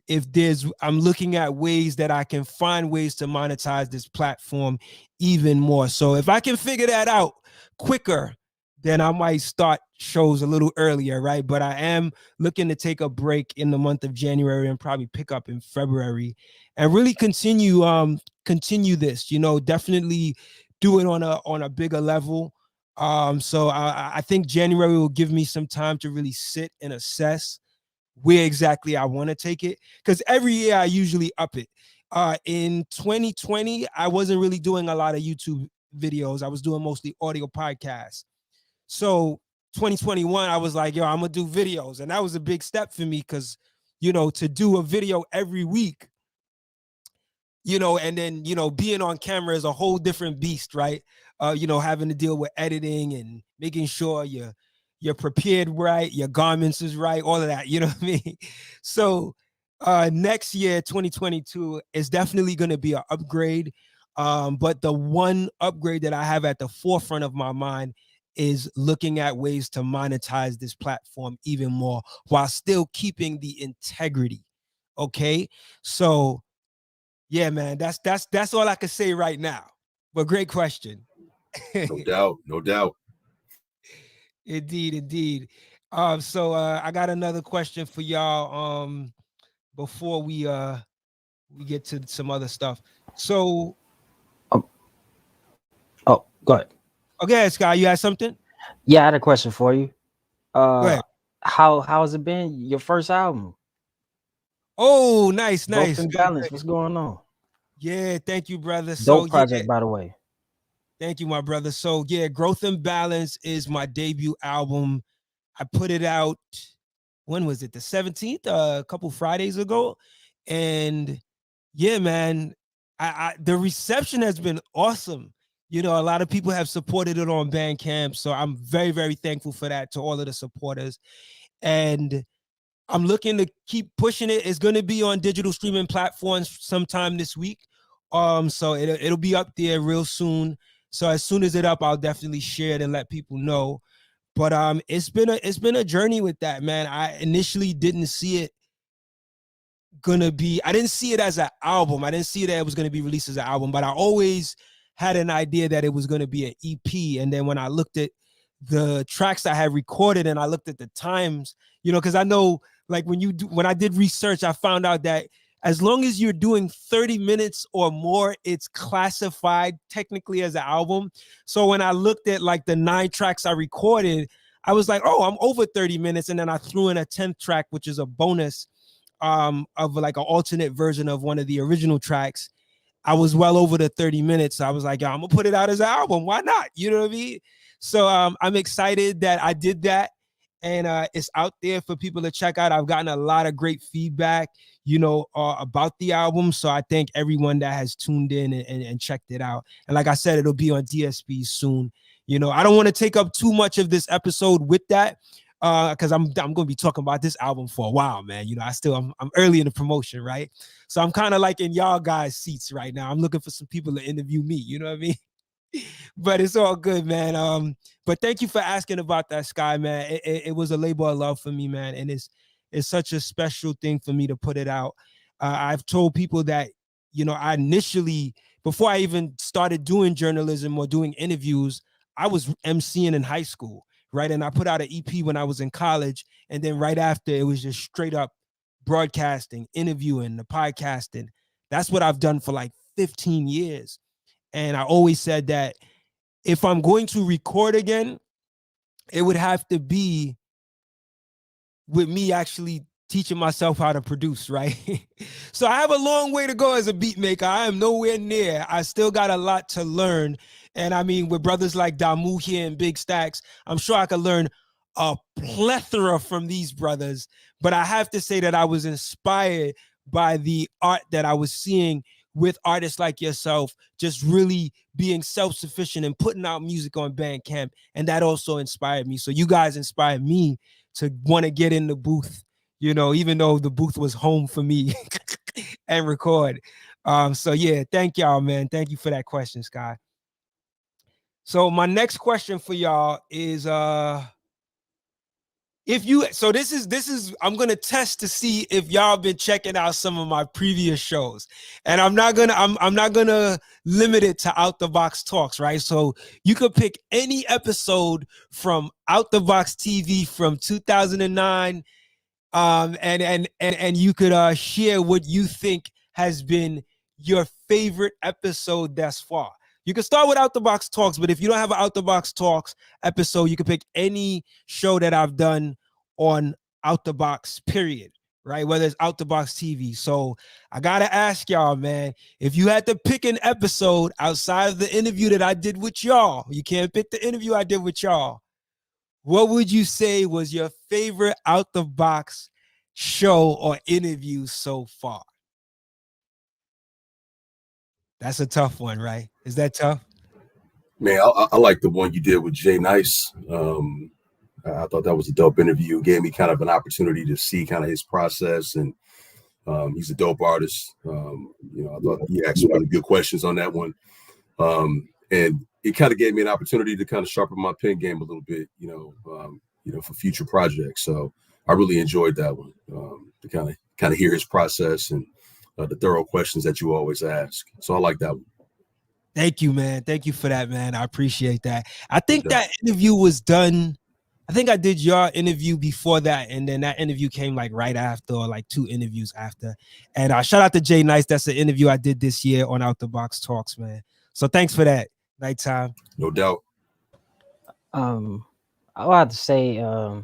if there's, I'm looking at ways that I can find ways to monetize this platform even more. So if I can figure that out quicker, then I might start shows a little earlier, right? But I am looking to take a break in the month of January and probably pick up in February and really continue this, you know, definitely do it on a bigger level. So I think January will give me some time to really sit and assess where exactly I want to take it, because every year I usually up it. In 2020, I wasn't really doing a lot of YouTube videos. I was doing mostly audio podcasts. So 2021, I was like, yo, I'm gonna do videos. And that was a big step for me because, you know, to do a video every week, you know, and then, you know, being on camera is a whole different beast, right? You know, having to deal with editing and making sure you're prepared right, your garments is right, all of that, you know what I mean? So next year, 2022, is definitely going to be an upgrade. But the one upgrade that I have at the forefront of my mind is looking at ways to monetize this platform even more while still keeping the integrity. Okay. So yeah, man, that's all I can say right now. But great question. No doubt, no doubt. Indeed. So I got another question for y'all before we get to some other stuff. So Oh, go ahead. okay, Sky, you had something? Yeah, I had a question for you. Go ahead. How's it been? Your first album? Oh, nice. Growth and Good. Balance. What's going on? Yeah, thank you, brother. Dope project, by the way. Thank you, my brother. So yeah, Growth and Balance is my debut album. I put it out, when was it? The 17th, a couple Fridays ago. And yeah, man, the reception has been awesome. You know, a lot of people have supported it on Bandcamp. So I'm very, very thankful for that to all of the supporters. And I'm looking to keep pushing it. It's going to be on digital streaming platforms sometime this week. So it'll be up there real soon. So as soon as it's up, I'll definitely share it and let people know. But it's been a journey with that, man. I initially didn't see it I didn't see it as an album. I didn't see that it was gonna be released as an album, but I always had an idea that it was gonna be an EP. And then when I looked at the tracks I had recorded and I looked at the times, you know, because I know like when I did research, I found out that as long as you're doing 30 minutes or more, it's classified technically as an album. So when I looked at like the 9 tracks I recorded, I was like, oh, I'm over 30 minutes. And then I threw in a 10th track, which is a bonus of like an alternate version of one of the original tracks. I was well over the 30 minutes. So I was like, I'm gonna put it out as an album. Why not? You know what I mean? So I'm excited that I did that. And it's out there for people to check out. I've gotten a lot of great feedback, you know, about the album. So I thank everyone that has tuned in and checked it out. And like I said, it'll be on DSP soon. You know, I don't want to take up too much of this episode with that, because I'm gonna be talking about this album for a while, man. You know, I'm early in the promotion, right? So I'm kind of like in y'all guys' seats right now. I'm looking for some people to interview me. You know what I mean? But it's all good, man. But thank you for asking about that, Sky, man. It was a labor of love for me, man, and it's such a special thing for me to put it out. I've told people that, you know, I initially, before I even started doing journalism or doing interviews, I was emceeing in high school, right? And I put out an EP when I was in college, and then right after, it was just straight up broadcasting, interviewing, the podcasting. That's what I've done for like 15 years. And I always said that if I'm going to record again, it would have to be with me actually teaching myself how to produce, right? So I have a long way to go as a beat maker. I am nowhere near. I still got a lot to learn. And I mean, with brothers like Damu here and Big Stacks, I'm sure I could learn a plethora from these brothers. But I have to say that I was inspired by the art that I was seeing with artists like yourself, just really being self-sufficient and putting out music on Bandcamp. And that also inspired me. So you guys inspired me to want to get in the booth, you know, even though the booth was home for me and record. So yeah, thank y'all, man. Thank you for that question, Sky. So my next question for y'all is if you, so this is I'm gonna test to see if y'all been checking out some of my previous shows, and I'm not gonna limit it to Out the Box Talks, right? So you could pick any episode from Out the Box TV from 2009, and you could share what you think has been your favorite episode thus far. You can start with Out the Box Talks, but if you don't have an Out the Box Talks episode, you can pick any show that I've done on Out the Box, period, right? Whether it's Out the Box TV. So I got to ask y'all, man, if you had to pick an episode outside of the interview that I did with y'all, you can't pick the interview I did with y'all, what would you say was your favorite Out the Box show or interview so far? That's a tough one, right? Is that tough? Man, I like the one you did with Jay Nice. I thought that was a dope interview. It gave me kind of an opportunity to see kind of his process, and he's a dope artist. I thought he asked some really good questions on that one, and it kind of gave me an opportunity to kind of sharpen my pen game a little bit, for future projects. So I really enjoyed that one, to kind of hear his process and the thorough questions that you always ask. So I like that one. Thank you, man. Thank you for that, man. I appreciate that. I think that interview was done. I think I did your interview before that, and then that interview came like right after, or like 2 interviews after. And shout out to Jay Nice. That's an interview I did this year on Out the Box Talks, man. So thanks for that. Nighttime. No doubt. I would have to say, I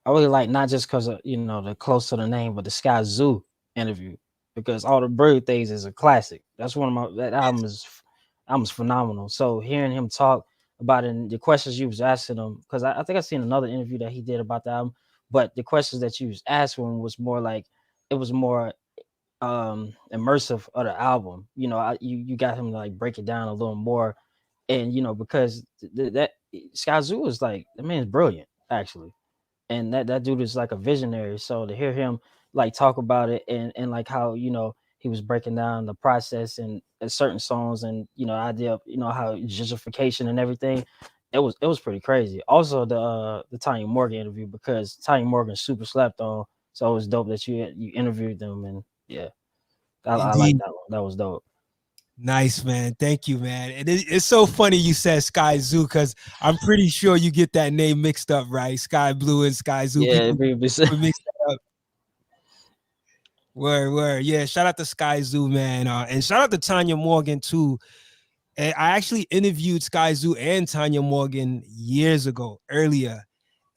really like, not just because of, the close to the name, but the Sky Zoo interview, because All the Bird Things is a classic. That's one of that album is phenomenal. So hearing him talk about it and the questions you was asking him, because I think I seen another interview that he did about the album, but the questions that you was asking was more like, it was more immersive of the album. You got him to like break it down a little more, and because that Sky Zoo is like, the man's brilliant actually, and that dude is like a visionary. So to hear him like talk about it and like how he was breaking down the process and certain songs and idea of how gentrification and everything, it was pretty crazy. Also the Tanya Morgan interview, because Tanya Morgan super slept on, so it was dope that you interviewed them, and yeah, I like that one. That was dope. Nice, man. Thank you, man. And it's so funny you said Sky Zoo, because I'm pretty sure you get that name mixed up, right? Sky Blue and Sky Zoo. Yeah, people mix that up. Word. Yeah, shout out to Sky Zoo, man. And shout out to Tanya Morgan too. And I actually interviewed Sky Zoo and Tanya Morgan years ago, earlier.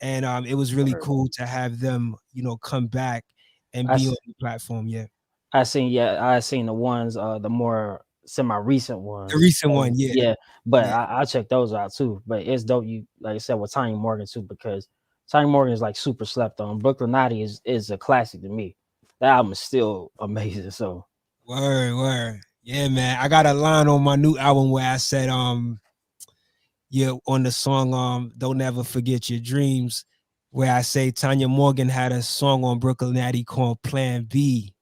And it was really cool to have them, come back and be on the platform. Yeah. I seen the ones, the more semi-recent ones. The recent one, yeah. Yeah, but yeah. I check those out too. But it's dope, you like I said, with Tanya Morgan too, because Tanya Morgan is like super slept on. Brooklyn Naughty is a classic to me. That album is still amazing. So word. Yeah, man. I got a line on my new album where I said, on the song Don't Ever Forget Your Dreams, where I say Tanya Morgan had a song on Brooklyn Natty called Plan B.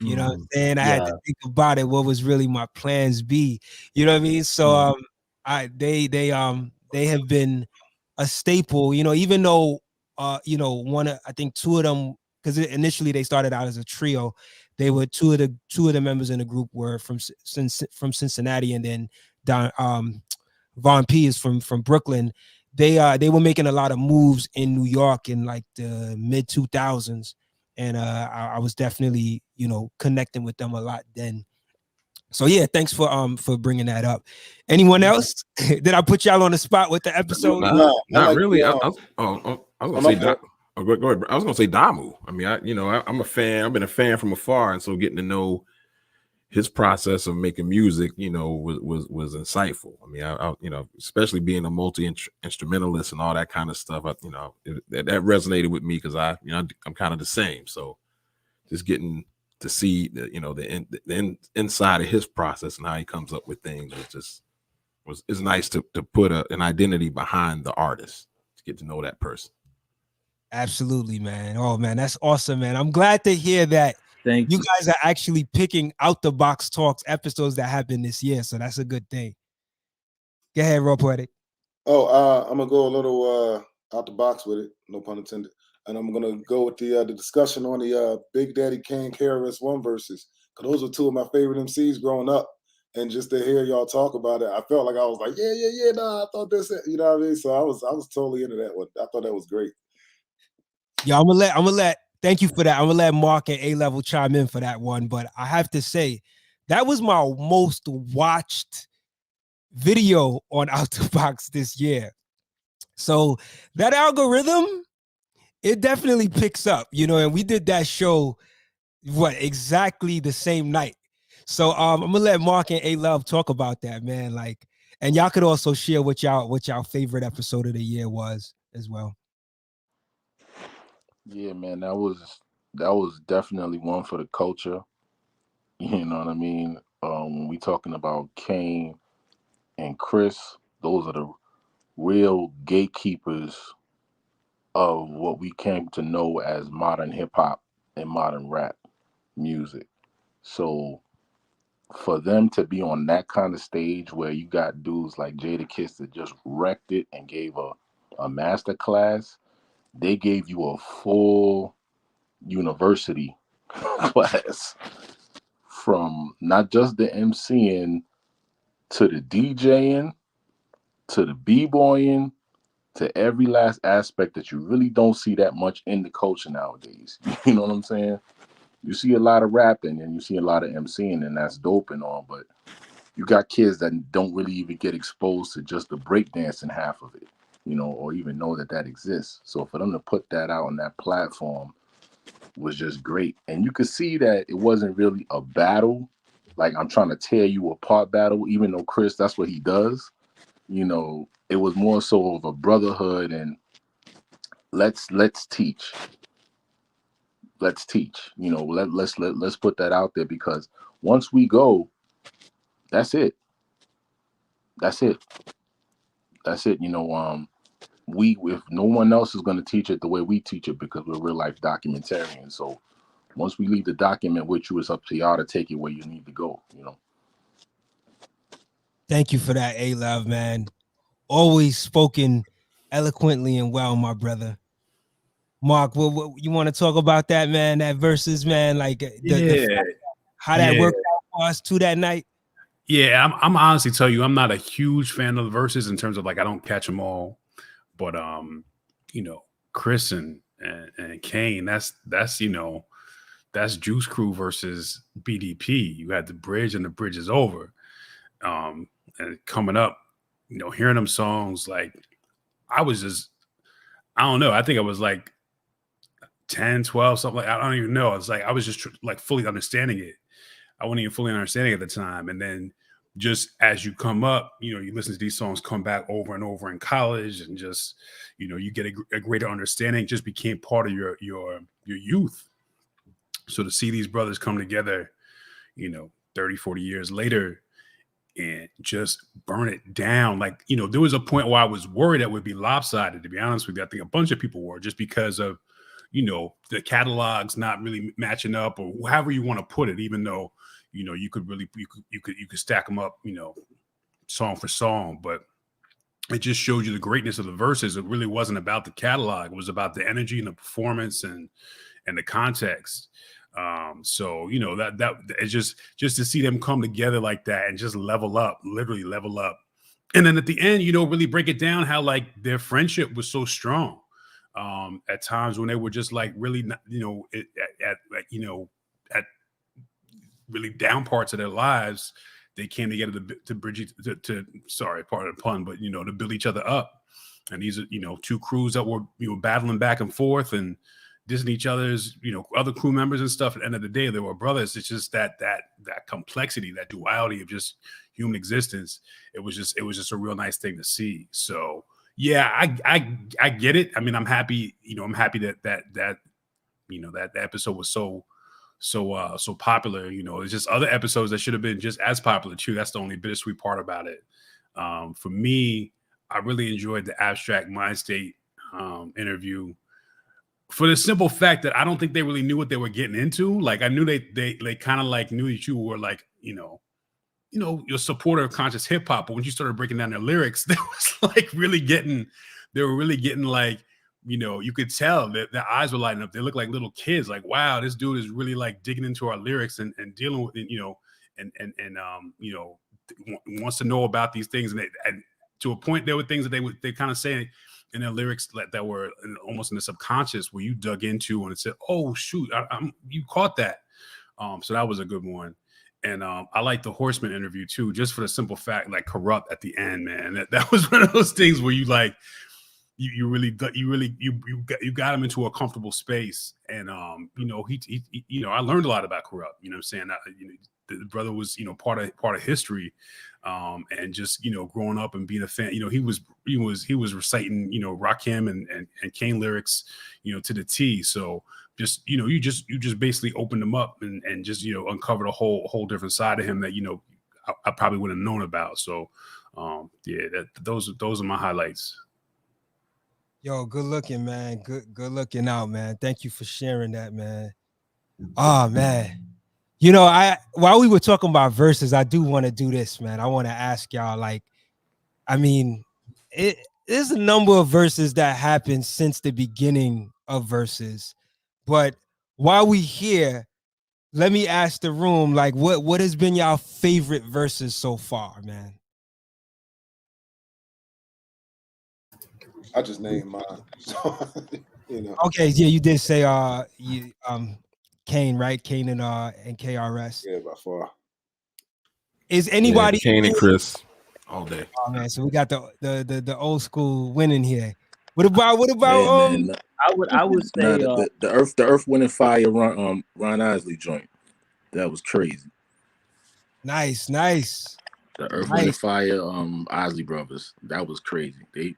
You know what I'm saying? I had to think about it. What was really my plans B? You know what I mean? So they have been a staple, even though I think 2 of them, because initially they started out as a trio. They were two of the members in the group were from Cincinnati, and then Von P is from Brooklyn. They were making a lot of moves in New York in like the mid 2000s, and I was definitely connecting with them a lot then. So yeah, thanks for bringing that up. Anyone else? Did I put y'all on the spot with the episode? Not really. I was gonna say, Oh, go ahead. I was gonna say Damu. I mean, I'm a fan. I've been a fan from afar, and so getting to know his process of making music, was insightful. I mean, I especially being a multi-instrumentalist and all that kind of stuff, that resonated with me because I'm kind of the same. So just getting to see the inside of his process and how he comes up with things it's nice to put an identity behind the artist, to get to know that person. Absolutely, man. Oh man, that's awesome, man. I'm glad to hear that. Thank You guys are actually picking Out the Box Talks episodes that happened this year, so that's a good thing. Go ahead, Raw Poetic. Oh, I'm gonna go a little out the box with it, no pun intended. And I'm gonna go with the discussion on the Big Daddy Kane KRS-One verses, because those are two of my favorite MCs growing up. And just to hear y'all talk about it, I felt like I was like, yeah, nah, I thought this, you know what I mean? So I was totally into that one. I thought that was great. Yeah, I'm gonna let. Thank you for that. I'm gonna let Mark and A-Level chime in for that one, but I have to say that was my most watched video on Out the Box this year. So that algorithm, it definitely picks up, and we did that show exactly the same night. So I'm gonna let Mark and A-Love talk about that, man. Like, and y'all could also share what y'all favorite episode of the year was as well. Yeah, man, that was definitely one for the culture. You know what I mean? When we talking about Kane and Chris, those are the real gatekeepers of what we came to know as modern hip hop and modern rap music. So for them to be on that kind of stage where you got dudes like Jadakiss that just wrecked it and gave a master class, they gave you a full university class, from not just the MCing to the DJing to the b-boying to every last aspect that you really don't see that much in the culture nowadays. You know what I'm saying? You see a lot of rapping and you see a lot of MCing, and that's dope and all, but you got kids that don't really even get exposed to just the breakdancing half of it, or even know that exists. So for them to put that out on that platform was just great. And you could see that it wasn't really a battle, like I'm trying to tear you apart battle, even though Chris, that's what he does. It was more so of a brotherhood and let's teach. Let's teach. Let's put that out there, because once we go, that's it. That's it. That's it. If no one else is going to teach it the way we teach it, because we're real life documentarians. So once we leave the document with you, it's up to y'all to take it where you need to go. Thank you for that, A-Love, man. Always spoken eloquently and well, my brother. Mark, what you want to talk about that, man? That versus, man, like how that worked out for us too that night. Yeah, I'm honestly tell you, I'm not a huge fan of the verses in terms of like I don't catch them all, but Chris and Kane, that's Juice Crew versus BDP. You had the bridge and the bridge is over. And coming up, hearing them songs, like I don't know. I think I was like 10, 12, something like, I don't even know. It's like, I was just like fully understanding it. I wasn't even fully understanding it at the time. And then just as you come up, you listen to these songs come back over and over in college, and just, you get a greater understanding. It just became part of your youth. So to see these brothers come together, 30, 40 years later and just burn it down. Like, there was a point where I was worried that would be lopsided, to be honest with you. I think a bunch of people were, just because of, the catalogs not really matching up, or however you want to put it, even though, you could stack them up, song for song, but it just showed you the greatness of the verses. It really wasn't about the catalog. It was about the energy and the performance and the context. So that it's just to see them come together like that and just literally level up. And then at the end, really break it down how like their friendship was so strong. At times when they were just like really, at really down parts of their lives, they came together to bridge to sorry, pardon the pun, but to build each other up. And these are two crews that were battling back and forth and dissing each other's other crew members and stuff. At the end of the day, they were brothers. It's just that complexity, that duality of just human existence. It was just a real nice thing to see. So yeah, I get it. I mean, I'm happy. I'm happy that episode was so popular. It's just other episodes that should have been just as popular too. That's the only bittersweet part about it. For me, I really enjoyed the Abstract Mind State interview for the simple fact that I don't think they really knew what they were getting into. Like I knew they kind of like knew that you were like your supporter of conscious hip hop, but when you started breaking down their lyrics, they was like they were really getting like. You could tell that their eyes were lighting up. They look like little kids. Like, wow, this dude is really like digging into our lyrics and dealing with wants to know about these things. And to a point, there were things that they kind of say in their lyrics that were almost in the subconscious where you dug into and it said, "Oh shoot, you caught that." So that was a good one. And I like the Horseman interview too, just for the simple fact, like Corrupt at the end, man. That was one of those things where you like. You got him into a comfortable space, and he I learned a lot about Corrupt. You know what I'm saying? The brother was part of history, and just growing up and being a fan. He was reciting Rakim and Kane lyrics to the T. So just you just basically opened him up and just uncovered a whole different side of him that I probably wouldn't have known about. So those are my highlights. Yo, good looking, man. Good looking out, man. Thank you for sharing that, man. Oh man. While we were talking about verses, I do want to do this, man. I want to ask y'all, like, I mean, there's a number of verses that happened since the beginning of verses. But while we here, let me ask the room, like, what has been y'all favorite verses so far, man? I just named mine. So, Okay, yeah, you did say Kane, right? Kane and KRS. Yeah, by far. Is anybody Kane and Chris all day? Oh man, so we got the old school winning here. What about Man, I would say the Earth Wind and Fire Ron Isley joint. That was crazy. Nice. The Earth Wind and Fire Isley brothers. That was crazy. They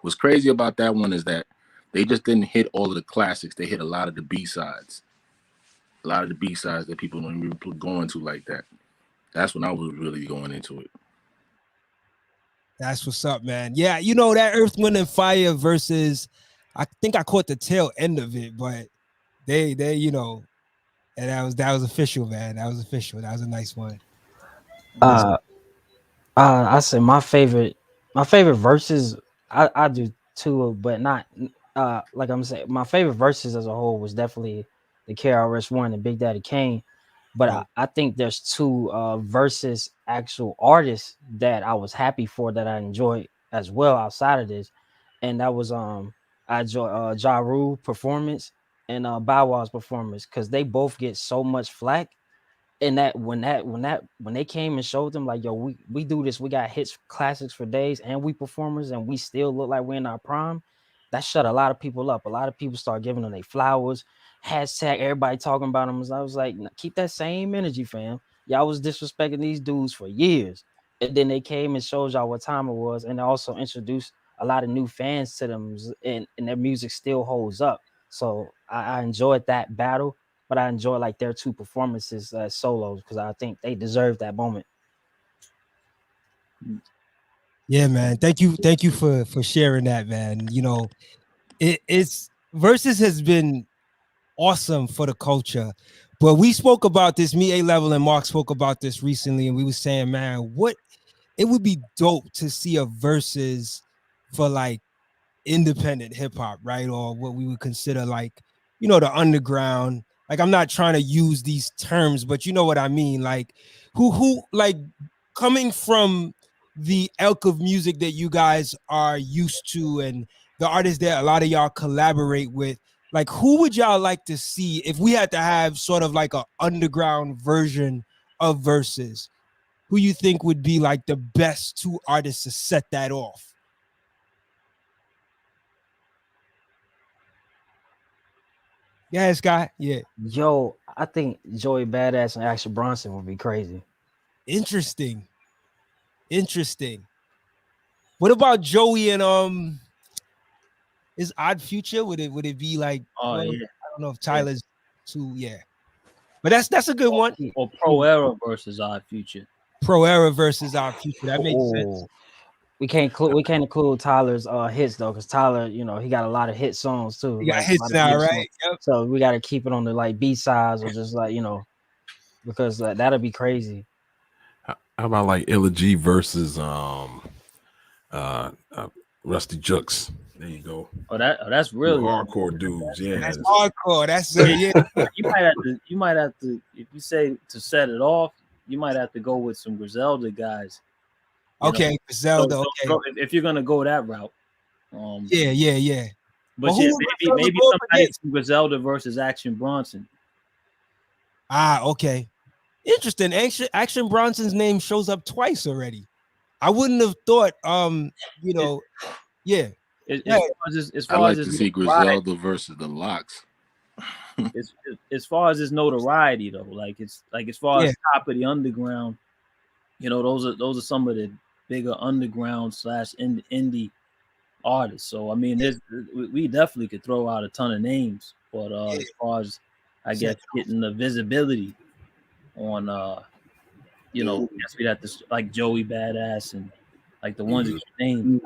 what's crazy about that one is that they just didn't hit all of the classics. They hit a lot of the B-sides. A lot of the B-sides that people don't even go into like that. That's when I was really going into it. That's what's up, man. Yeah, that Earth, Wind, and Fire versus, I think I caught the tail end of it, but they and that was official, man. That was official. That was a nice one. I say my favorite verses. I do too, but not like I'm saying. My favorite verses as a whole was definitely the KRS One and Big Daddy Kane. But I think there's two versus actual artists that I was happy for that I enjoyed as well outside of this, and that was I enjoy Ja Rule performance and Bow Wow's performance because they both get so much flack. And when they came and showed them like, yo, we do this, we got hits, classics for days, and we performers, and we still look like we're in our prime. That shut a lot of people up. A lot of people start giving them their flowers. Hashtag everybody talking about them. I was like, keep that same energy, fam. Y'all was disrespecting these dudes for years, and then they came and showed y'all what time it was, and also introduced a lot of new fans to them, and their music still holds up. So I enjoyed that battle. But I enjoy like their two performances as solos because I think they deserve that moment. Yeah, man. Thank you for sharing that, man. It's versus has been awesome for the culture. But we spoke about this, me, A-Level, and Mark spoke about this recently, and we were saying, man, it would be dope to see a versus for like independent hip-hop, right? Or what we would consider like, the underground. Like, I'm not trying to use these terms, but you know what I mean? Like, who like coming from the ilk of music that you guys are used to and the artists that a lot of y'all collaborate with, like, who would y'all like to see if we had to have sort of like an underground version of verses? who you think would be like the best two artists to set that off? Yeah, Scott. Yeah. Yo, I think Joey Badass and Action Bronson would be crazy. Interesting. What about Joey and is Odd Future? Would it be like Oh I yeah. don't know if Tyler's too, But that's a good one. Or Pro Era versus Odd Future. Pro Era versus Odd Future. That makes sense. We can't include Tyler's hits though, because Tyler, you know, he got a lot of hit songs too. He got hits now, right? Yep. So we got to keep it on the like B-sides or just like, you know, because that'll be crazy. How about like Illa G versus Rusty Jux? There you go. That's really hardcore dudes. Yeah, that's hardcore. That's You might have to if you say to set it off, you might have to go with some Griselda guys. Okay, Griselda. So if you're gonna go that route, yeah. But yeah, maybe somebody from Griselda versus Action Bronson. Okay, interesting. Action Bronson's name shows up twice already. I wouldn't have thought. Yeah. As far as to see Griselda versus the Locks. As far as his notoriety though, like as far as top of the underground, you know, those are some of the bigger underground / indie artists. So I mean, we definitely could throw out a ton of names, but as far as I guess getting the visibility on, you know, I guess we'd have to like Joey Badass and like the ones that you named.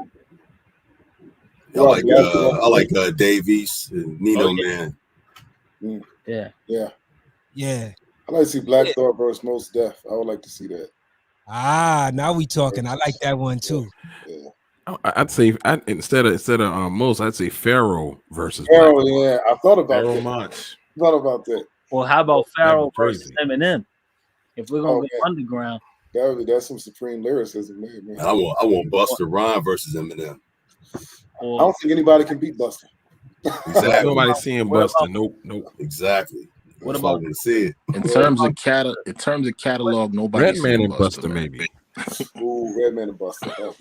I like Dave East and Nino Man. Yeah. I like to see Black Thought versus Mos Def. I would like to see that. Now we talking. I like that one too. Yeah. I'd say instead of Mos, I'd say Pharaoh versus Pharaoh. Yeah, I thought about that. Much. Thought about that. Well, how about Pharaoh versus Eminem? If we're gonna go underground, that's some supreme lyricism, man. I want Busta Rhymes versus Eminem. I don't think anybody can beat Busta. Exactly. Nobody's seeing Busta. Nope. Exactly. What about to see it? In terms of catalog, nobody's Redman and Busta, Busta maybe. Ooh, Redman and Busta.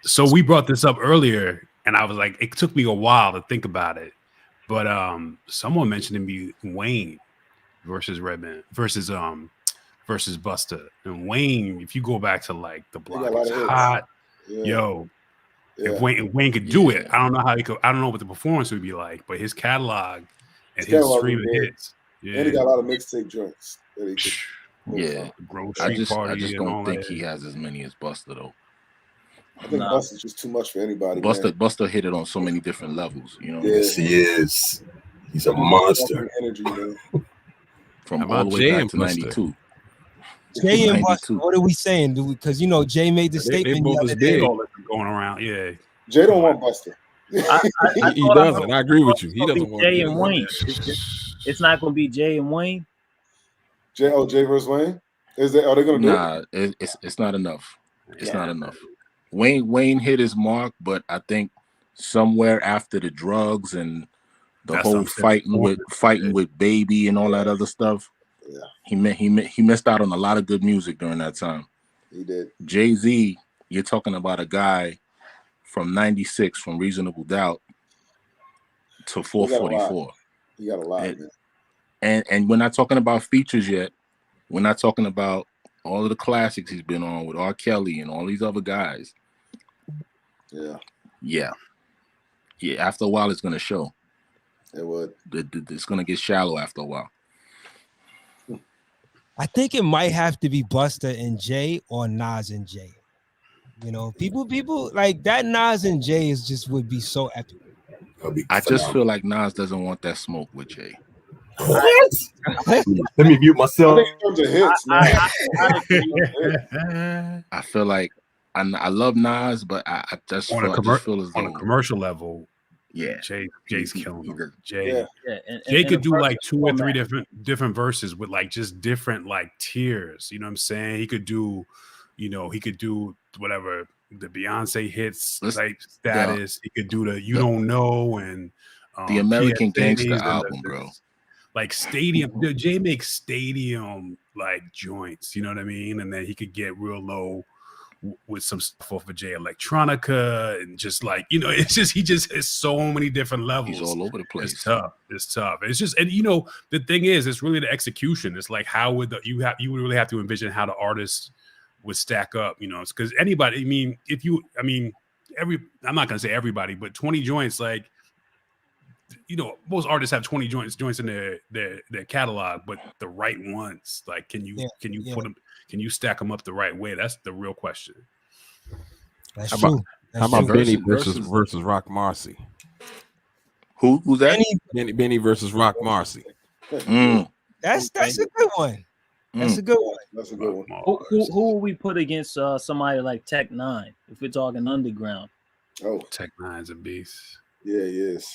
So we brought this up earlier, and I was like, it took me a while to think about it, but someone mentioned to me Wayne versus Redman versus Busta, and Wayne. If you go back to like the Block is Hot, if Wayne could do it, I don't know how he could. I don't know what the performance would be like, but his catalog and his streaming hits. Yeah, and he got a lot of mixtape joints. I just don't think he has as many as Busta though. I think Busta's just too much for anybody. Busta hit it on so many different levels, you know. Yes, he is. He's a monster. Energy, man. From all the way back to '92. Jay and Busta, what are we saying? Because you know Jay made the statement. They both is big. Going around, yeah. Jay don't want Busta. He doesn't. I agree with you. He doesn't want Jay and Wayne. It's not going to be Jay and Wayne. Jay versus Wayne. Are they going to do it? It's not enough. It's not enough. Wayne hit his mark, but I think somewhere after the drugs and the whole fighting with Baby and all that other stuff, he missed out on a lot of good music during that time. He did. Jay-Z, you're talking about a guy from '96, from Reasonable Doubt to 444. You got a lot, and we're not talking about features yet. We're not talking about all of the classics he's been on with R. Kelly and all these other guys. Yeah. After a while, it's gonna show. It would. It's gonna get shallow after a while. I think it might have to be Busta and Jay or Nas and Jay. You know, people like that. Nas and Jay would be so epic. I just feel like Nas doesn't want that smoke with Jay. What? Let me mute myself. I feel like I love Nas, but I just feel as on a commercial level. Yeah, Jay's killing him. Jay could do like 2 or 3 different verses with like just different like tiers. You know what I'm saying? He could do whatever the Beyonce hits type status. He could do the You Don't Know and the American PSAs Gangster album, bro. like stadium. Jay makes stadium like joints, you know what I mean? And then he could get real low with some stuff off of Jay Electronica and just like, you know, it's just he just has so many different levels. He's all over the place. It's tough. It's tough. It's just, and you know, the thing is, it's really the execution. It's like how would you would really have to envision how the artists would stack up, you know, it's because anybody, I'm not gonna say everybody, but 20 joints, like, you know, most artists have 20 joints in their catalog, but the right ones, like, can you put them, can you stack them up the right way? That's the real question. That's How true. How about Benny versus Rock Marcy? Who's that? Benny versus Rock Marcy. That's a good one. That's a good one. That's a good one. Who will we put against somebody like Tech Nine if we're talking underground? Oh, Tech Nine's a beast. Yeah, he is.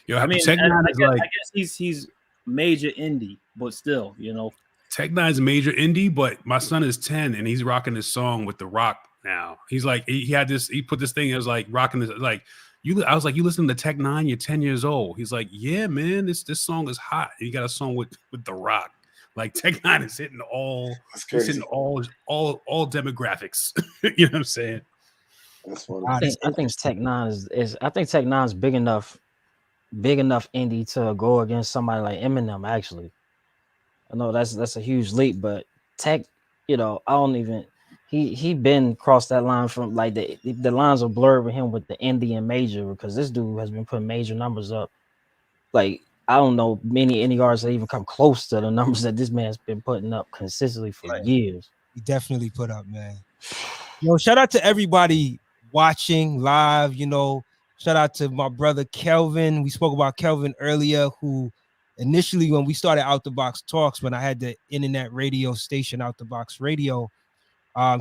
Yo, I mean, Tech Nine is like, I guess he's major indie, but still, you know. Tech Nine's major indie, but my son is 10 and he's rocking this song with The Rock now. He's like, he put this thing, it was like rocking this, like, I was like, you listen to Tech Nine, you're 10 years old. He's like, yeah, man, this song is hot. He got a song with The Rock. Like Tech Nine is hitting all demographics. You know what I'm saying? That's funny. I think Tech Nine is I think Tech Nine's big enough indie to go against somebody like Eminem. Actually, I know that's a huge leap, but Tech, you know, I don't even. He been crossed that line from like the lines are blurred with him with the indie and major, because this dude has been putting major numbers up. Like, I don't know many indie artists that even come close to the numbers that this man's been putting up consistently for years. He definitely put up, man. Yo, shout out to everybody watching live. You know, shout out to my brother Kelvin. We spoke about Kelvin earlier, who initially, when we started Out the Box Talks, when I had the internet radio station Out the Box Radio,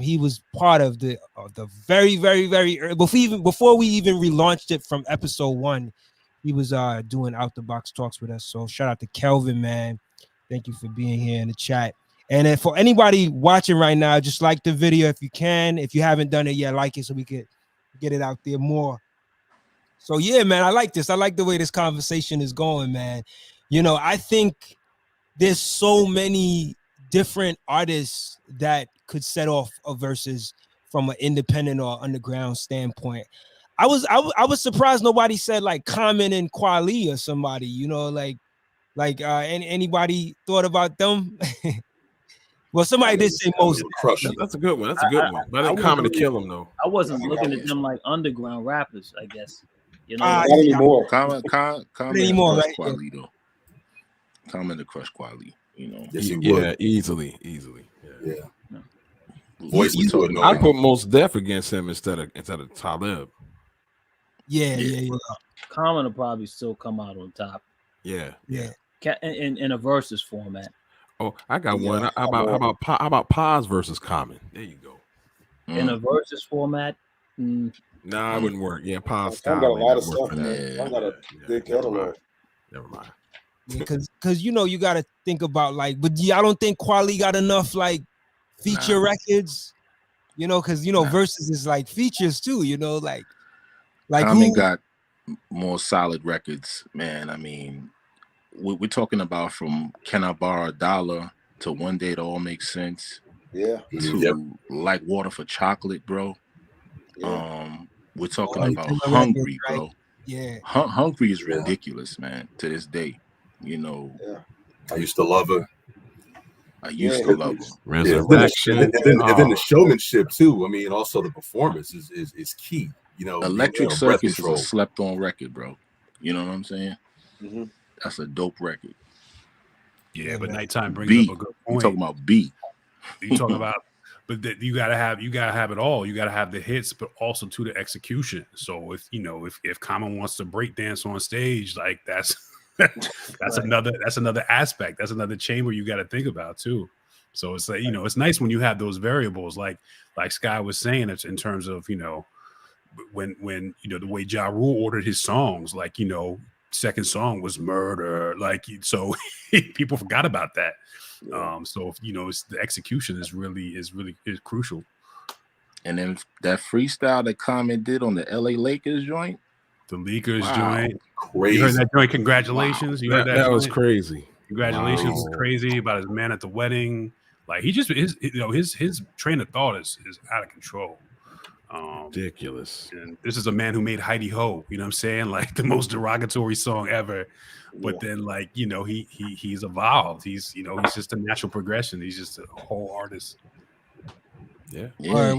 he was part of the very, very, very early, before we even relaunched it from episode 1. He was doing Out the Box Talks with us. So shout out to Kelvin, man. Thank you for being here in the chat. And then for anybody watching right now, just like the video if you can. If you haven't done it yet, like it so we could get it out there more. So yeah, man, I like this. I like the way this conversation is going, man. You know, I think there's so many different artists that could set off a versus from an independent or underground standpoint. I was surprised nobody said like Common and Kweli or somebody, you know, like anybody thought about them? Well, somebody did say most. That's a good one. That's a good one. But I didn't Common to kill him though. I wasn't looking at them like underground rappers, I guess. You know, not anymore. Common anymore, to crush right? Kweli though. Common to crush Kweli, you know. Yes, he Yeah, would. easily. Yeah. Voice was too annoying. I put Most Def against him instead of Talib. Yeah. Common will probably still come out on top. Yeah. In a versus format. Oh, I got one. How about Paz versus Common? There you go. In a versus format. Nah, it wouldn't work. Yeah, Paz Tom style. got a lot of ain't work stuff, for man. that. Tom got a big catalog. Never mind. Because you know you got to think about like, but I don't think Kweli got enough like feature records, you know, because you know versus is like features too, you know, like Common got more solid records, man. I mean, we're talking about from Can I Borrow a Dollar to One Day It All Makes Sense. Yeah. To Like Water for Chocolate, bro. Yeah. We're talking about Hungry, right? bro. Yeah. Hungry is ridiculous, man, to this day. You know. Yeah. I used to love her. I used to love her. Resurrection. And then the showmanship too. I mean, also the performance is key. You know, Electric Breath Circus Control. is a slept-on record, bro. You know what I'm saying? Mm-hmm. That's a dope record. Yeah, but Nighttime brings B. up a good I'm point. talking about B. You talking about, but that you gotta have it all. You gotta have the hits, but also to the execution. So if Common wants to break dance on stage, like that's another aspect. That's another chamber you got to think about too. So it's like, it's nice when you have those variables, like Sky was saying, it's in terms of, when the way Ja Rule ordered his songs, like, second song was Murder, like, so people forgot about that. So it's the execution is really crucial. And then that freestyle that Common did on the LA Lakers joint, The Leakers Wow. joint. Crazy. You heard that joint? Congratulations. You heard that? That was joint? crazy. Congratulations Wow. was crazy about his man at the wedding. Like he just his train of thought is out of control. Ridiculous. And this is a man who made Heidi Ho, you know what I'm saying? Like the most derogatory song ever. But then like, he's evolved. He's he's just a natural progression. He's just a whole artist. Yeah. Yeah,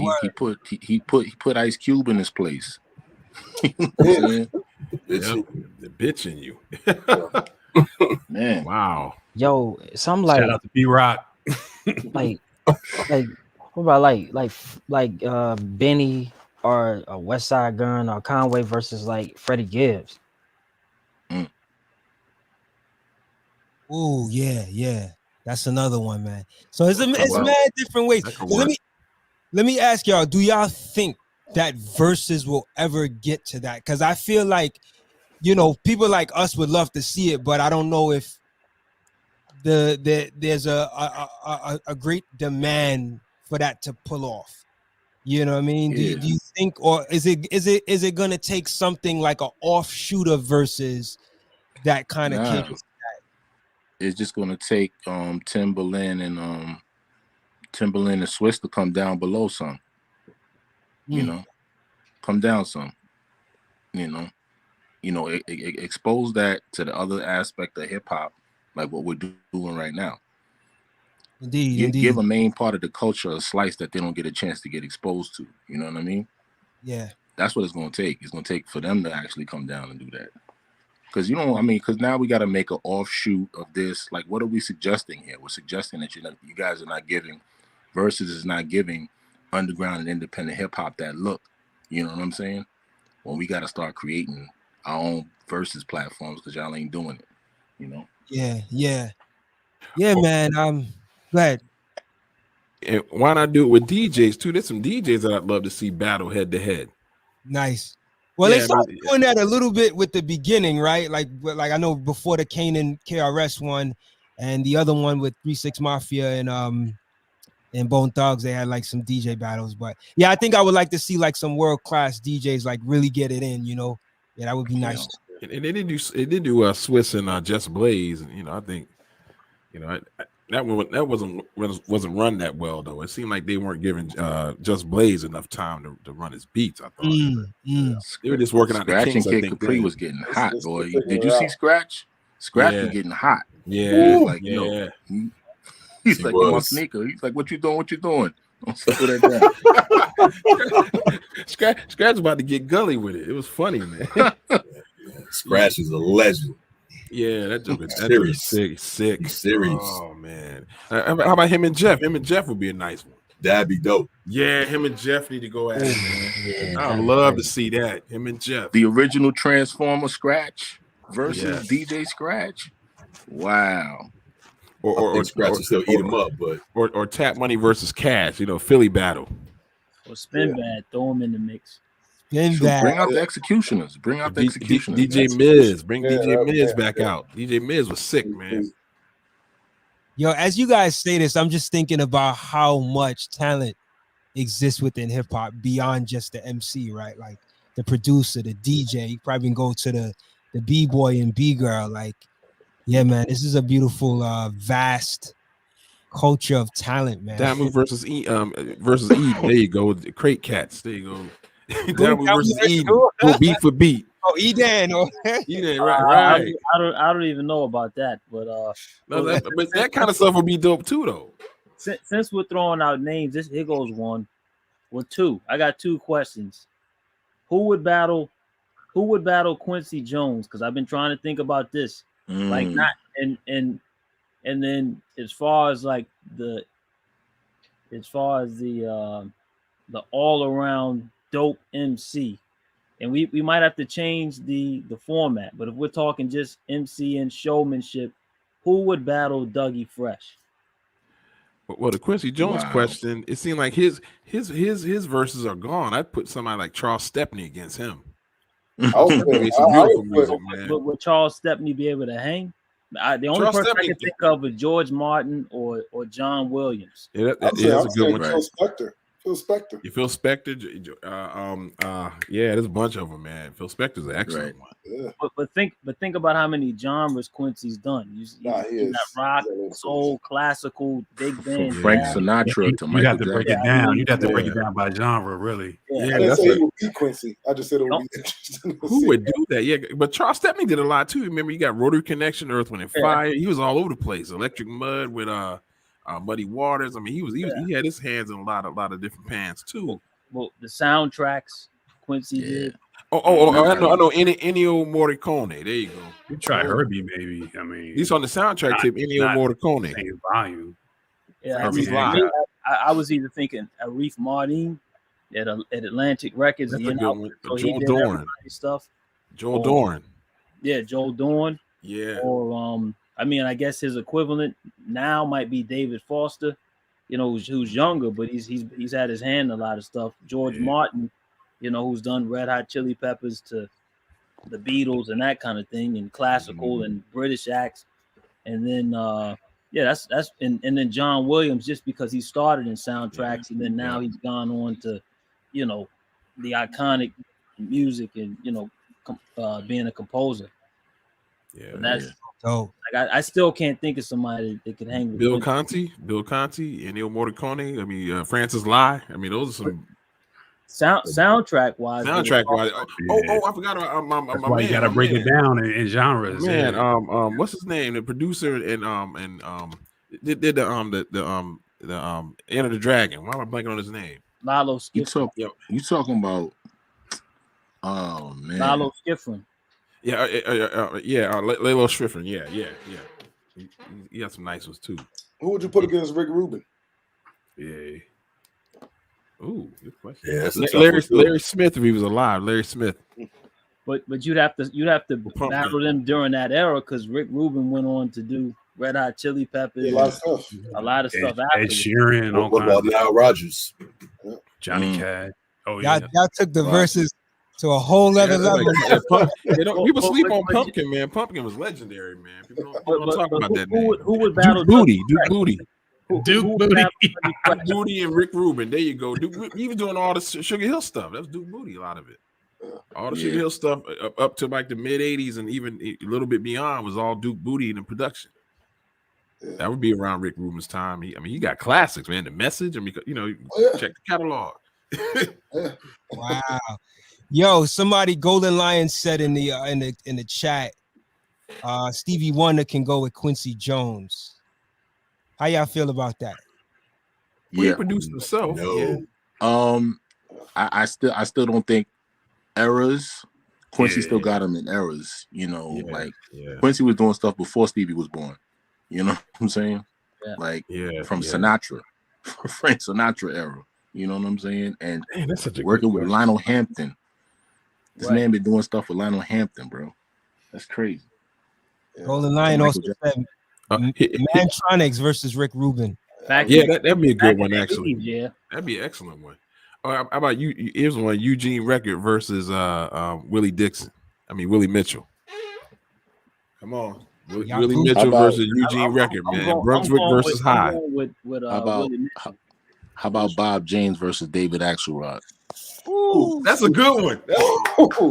he put Ice Cube in his place. You know what I'm saying? The bitch in you. Man. Wow. Yo, some like Shout out to B-Rock. like what about like Benny or a West Side Gun or Conway versus like Freddie Gibbs? Ooh, yeah. That's another one, man. So it's mad different ways. So let me ask y'all, do y'all think that verses will ever get to that? Because I feel like, people like us would love to see it, but I don't know if there's a great demand for that to pull off. You know what I mean? Yeah. Do you think, or is it gonna take something like an offshoot of verses that kind of caters? It's just gonna take Timberland and Swiss to come down below some. Come down some. Expose that to the other aspect of hip hop, like what we're doing right now. Indeed. Give a main part of the culture a slice that they don't get a chance to get exposed to. You know what I mean? Yeah. That's what it's gonna take. It's gonna take for them to actually come down and do that. Because because now we got to make an offshoot of this. Like, what are we suggesting here? We're suggesting that you guys are not giving, Versus is not giving underground and independent hip hop that look. You know what I'm saying? Well, we got to start creating our own Versus platforms because y'all ain't doing it. Yeah, man. Go ahead. And why not do it with DJs too? There's some DJs that I'd love to see battle head to head. Nice. Well, they started doing that a little bit with the beginning, right? Like I know before the Kanan KRS one and the other one with 3-6 Mafia and Bone Thugs, they had like some DJ battles. But yeah, I think I would like to see like some world-class DJs like really get it in, Yeah, that would be nice. And they did do Swiss and Just Blaze, and I think that wasn't run that well though. It seemed like they weren't giving Just Blaze enough time to run his beats. I thought they were just working out the kinks. Scratch and Kid Capri was getting hot, boy. Did you see Scratch? Scratch was getting hot. Yeah, like he's like my sneaker. He's like, what you doing? Don't sit with that down. Scratch was about to get gully with it. It was funny, man. Scratch is a legend. Yeah, that joke is sick. Serious. Oh man, how about him and Jeff? Him and Jeff would be a nice one. That'd be dope. Yeah, him and Jeff need to go at it, man. I'd love to see that. Him and Jeff. The original Transformer Scratch versus DJ Scratch. Wow. Or Scratch will still eat him up, but or Tap Money versus Cash. Philly battle. Or Spin Bad, throw him in the mix. Bring out the executioners. DJ Miz. Bring DJ Miz back out. DJ Miz was sick, man. Yo, as you guys say this, I'm just thinking about how much talent exists within hip hop beyond just the MC, right? Like the producer, the DJ. You probably can go to the B-boy and B-girl. Like, yeah, man, this is a beautiful, vast culture of talent, man. Damu versus E. There you go. The Crate Cats. There you go. Damu versus Eden. Go beat for beat. Oh, Eden. Eden, right. I don't even know about that, but but that kind of stuff would be dope too, though. Since we're throwing out names, here goes one. Well, two. I got two questions. Who would battle Quincy Jones? Because I've been trying to think about this. Like not and then as far as the all around dope MC, and we might have to change the format, but if we're talking just MC and showmanship, who would battle Dougie Fresh? Well, the Quincy Jones question, it seemed like his verses are gone. I'd put somebody like Charles Stepney against him. But would Charles Stepney be able to hang? The only person I can think of is George Martin or John Williams. Yeah, that's a good one. Joe Spector. Phil Spector. You Phil Spector, yeah, there's a bunch of them, man. Phil Spector's an excellent one. Yeah. But think about how many genres Quincy's done. You got rock, soul, classical, big band. From Frank jazz. Sinatra to You'd Michael have to break Jackson. it down. You'd have to break it down by genre, really. I Yeah, didn't that's say a, he would be Quincy. I just said it would be interesting. who would do that? Yeah, but Charles Stepney did a lot too. Remember, you got Rotary Connection, Earth, Wind and Fire. He was all over the place. Electric Mud with Muddy Waters. I mean, he had his hands in a lot of different pans too. Well, the soundtracks Quincy did. I know Ennio Morricone. There you go. You try Herbie, maybe. I mean, He's on the soundtrack to Ennio Morricone. Same volume. Yeah, Herbie's I, live. I was either thinking Arif Mardin at Atlantic Records. That's you a know, good one. so he Joel did Dorn. everybody's stuff. Joel Dorn. Yeah, Joel Dorn. Yeah. Or I mean, I guess his equivalent now might be David Foster, you know, who's younger, but he's had his hand in a lot of stuff. George Martin, you know, who's done Red Hot Chili Peppers to the Beatles and that kind of thing, and classical and British acts. And then that's and then John Williams, just because he started in soundtracks and then now he's gone on to, you know, the iconic music and, you know, being a composer. Yeah, but that's dope. Like I still can't think of somebody that could hang with Bill Conti, Ennio Morricone. I mean, Francis Lai. I mean, those are some soundtrack wise. Oh, I forgot about my That's why you got to break it down in genres. Man, what's his name? The producer and did the Enter the Dragon. Why am I blanking on his name? Lalo Schifrin. You talking about? Oh man, Lalo Schifrin. Yeah, Lalo Schifrin. Yeah. He got some nice ones too. Who would you put against Rick Rubin? Yeah. Ooh, good question. Yeah, Larry Smith, if he was alive, Larry Smith. But you'd have to battle them during that era because Rick Rubin went on to do Red Hot Chili Peppers, a lot of stuff. A lot of stuff Ed after. Sheeran, all what about kinds. Nile Rodgers? Johnny Cash. Oh yeah. Y'all took the verses to a whole other level. People sleep on Pumpkin, man. Pumpkin was legendary, man. People don't talk about that name. Who would battle Duke Booty. Duke Booty. Duke Booty and Rick Rubin. There you go. He was doing all the Sugar Hill stuff. That's Duke Booty, a lot of it. All the Sugar Hill stuff up to like the mid 80s and even a little bit beyond was all Duke Booty in the production. That would be around Rick Rubin's time. He got classics, man. The Message. I mean, you know, check the catalog. Wow. Yo, somebody Golden Lion said in the chat, Stevie Wonder can go with Quincy Jones. How y'all feel about that? He produced himself. No. I still don't think eras. Quincy still got him in eras. You know, Quincy was doing stuff before Stevie was born. You know what I'm saying? From Sinatra, Frank Sinatra era. You know what I'm saying? And that's such a working with Lionel Hampton. This man been doing stuff with Lionel Hampton, bro. That's crazy. Golden Lion also said Mantronics versus Rick Rubin. That'd be a good one, actually. Yeah, that'd be an excellent one. How about you? Here's one: Eugene Record versus Willie Mitchell. Come on, Willie Mitchell versus Eugene Record, man. Brunswick versus High. How about Bob James versus David Axelrod? Ooh, that's a good one.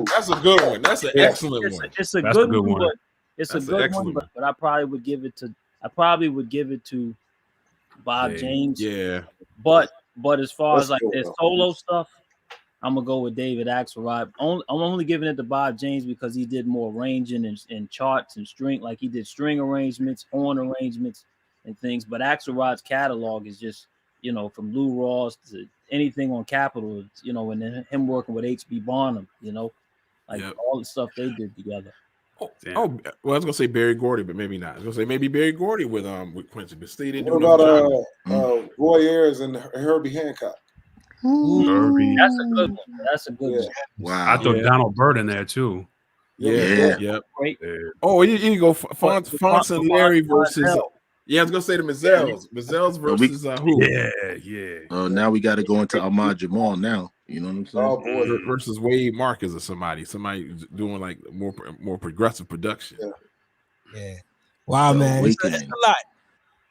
That's a good one. That's an excellent one. It's a good one. It's a good one, but I probably would give it to Bob James. Yeah. But as far as like their solo stuff, I'm gonna go with David Axelrod. I'm only giving it to Bob James because he did more arranging and charts and string, like he did string arrangements, horn arrangements, and things. But Axelrod's catalog is just, you know, from Lou Rawls to anything on Capitol, you know, and then him working with H.B. Barnum, you know, like all the stuff they did together. Well, I was gonna say Barry Gordy, but maybe not. I was gonna say maybe Barry Gordy with Quincy, but still didn't do about Roy Ayers and Herbie Hancock? Herbie. That's a good one. That's a good one. Wow. I thought Donald Byrd in there too. Yeah. Great. Oh, you go Fonz and Larry versus. Yeah, I was gonna say the Mazells versus who? Yeah. Now we got to go into Ahmad Jamal now. You know what I'm saying? Oh boy. Versus Wade Marcus or somebody doing like more progressive production. Yeah. Wow, man, it's a lot.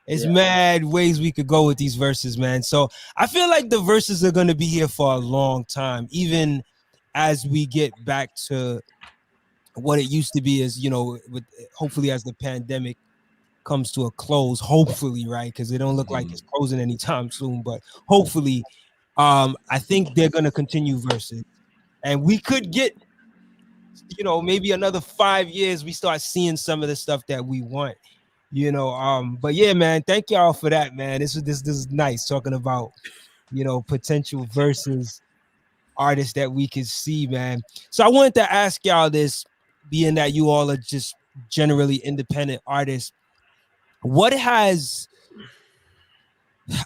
It's mad ways we could go with these verses, man. So I feel like the verses are gonna be here for a long time, even as we get back to what it used to be. As you know, with hopefully as the pandemic comes to a close, hopefully, right? Because it don't look like it's closing anytime soon, but hopefully, I think they're gonna continue verses, and we could get, you know, maybe another 5 years, we start seeing some of the stuff that we want, you know. But yeah, man, thank y'all for that, man. This is nice talking about, you know, potential versus artists that we could see, man. So I wanted to ask y'all this, being that you all are just generally independent artists. What has,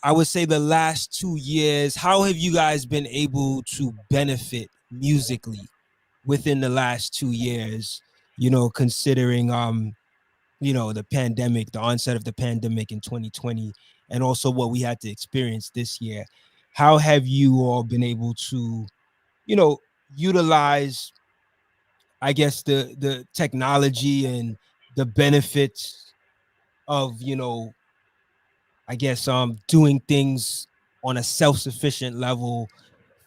I would say, the last 2 years, how have you guys been able to benefit musically within the last 2 years, you know, considering you know, the pandemic, the onset of the pandemic in 2020, and also what we had to experience this year? How have you all been able to, you know, utilize, I guess, the technology and the benefits of, you know, I guess doing things on a self-sufficient level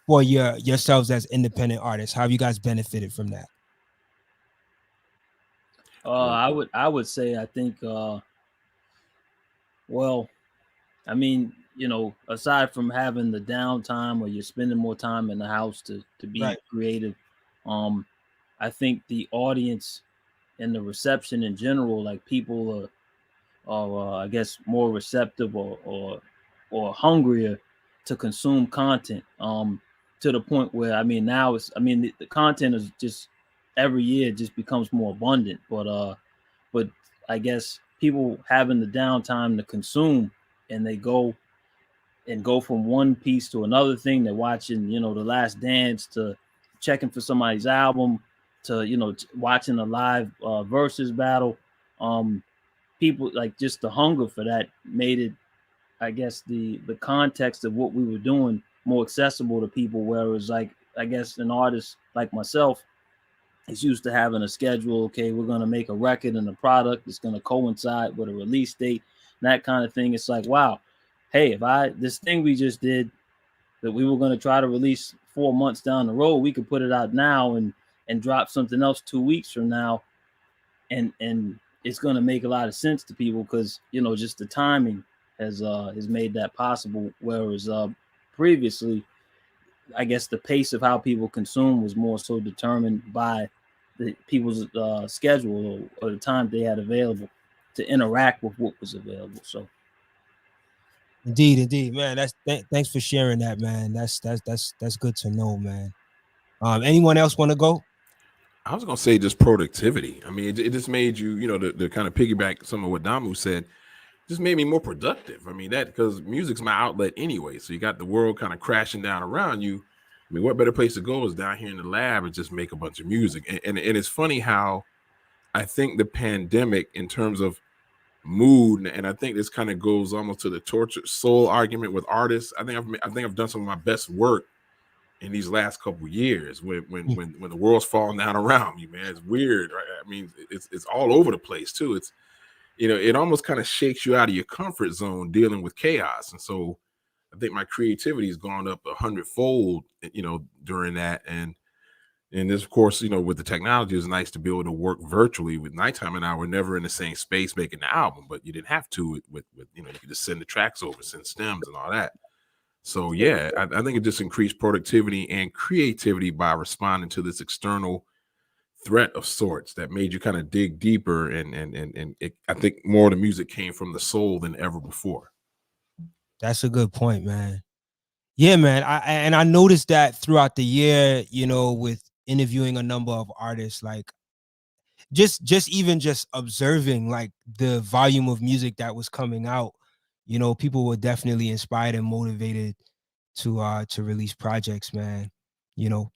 for yourselves as independent artists? How have you guys benefited from that? I would say, I think, well, I mean, you know, aside from having the downtime or you're spending more time in the house to be Right. creative, I think the audience and the reception in general, like people are I guess more receptive or hungrier to consume content, to the point where, I mean, now it's, I mean, the content is just every year it just becomes more abundant, but I guess people having the downtime to consume, and they go from one piece to another thing. They're watching, you know, The Last Dance, to checking for somebody's album, to, you know, watching a live versus battle. People, like, just the hunger for that made it, I guess, the context of what we were doing more accessible to people. Whereas, like, I guess an artist like myself is used to having a schedule. Okay, we're gonna make a record and a product that's gonna coincide with a release date, and that kind of thing. It's like, wow, hey, if this thing we just did that we were gonna try to release 4 months down the road, we could put it out now and drop something else 2 weeks from now, and it's gonna make a lot of sense to people, because, you know, just the timing has made that possible. Whereas previously, I guess the pace of how people consume was more so determined by the people's schedule, or the time they had available to interact with what was available. So, Indeed, man. Thanks for sharing that, man. That's good to know, man. Anyone else want to go? I was gonna say just productivity. I mean, it just made you, you know, to kind of piggyback some of what Damu said, just made me more productive. I mean, that, because music's my outlet anyway. So you got the world kind of crashing down around you. I mean, what better place to go is down here in the lab and just make a bunch of music. And it's funny how I think the pandemic, in terms of mood, and I think this kind of goes almost to the tortured soul argument with artists. I think I've done some of my best work in these last couple of years when the world's falling down around me, man. It's weird, right? I mean, it's all over the place too. It's, you know, it almost kind of shakes you out of your comfort zone dealing with chaos. And so I think my creativity has gone up 100-fold, you know, during that. And this, of course, you know, with the technology, it's nice to be able to work virtually. With Nighttime and I were never in the same space making the album, but you didn't have to with you know, you could just send the tracks over, send stems and all that. So yeah, I think it just increased productivity and creativity by responding to this external threat of sorts that made you kind of dig deeper, and I think more of the music came from the soul than ever before. That's a good point, man. Yeah, man. I noticed that throughout the year, you know, with interviewing a number of artists, like just even just observing like the volume of music that was coming out, you know, people were definitely inspired and motivated to release projects, man. You know,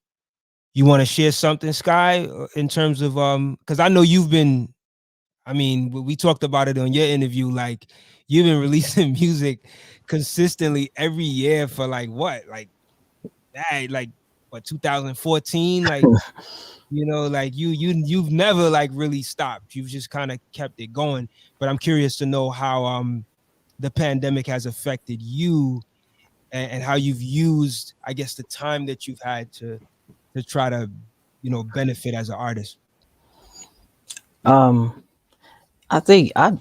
you want to share something, Sky, in terms of because I know you've been, I mean, we talked about it on your interview, like you've been releasing music consistently every year for like what, like what, 2014, like, you know, like you've never like really stopped. You've just kind of kept it going. But I'm curious to know how the pandemic has affected you and how you've used, I guess, the time that you've had to try to, benefit as an artist. I think mine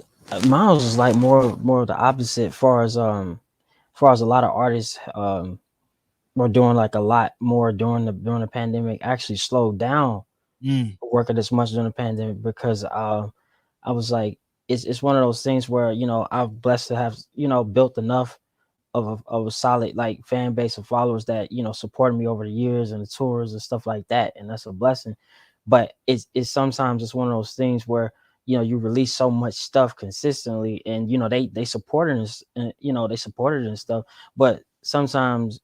was like more of the opposite, far as a lot of artists were doing like a lot more during the pandemic, actually slowed down working as much during the pandemic because I was like, it's one of those things where I'm blessed to have built enough of a solid like fan base of followers that supported me over the years and the tours and stuff like that, and that's a blessing. But it's sometimes it's one of those things where you release so much stuff consistently, and they supported us, and they supported it and stuff, but sometimes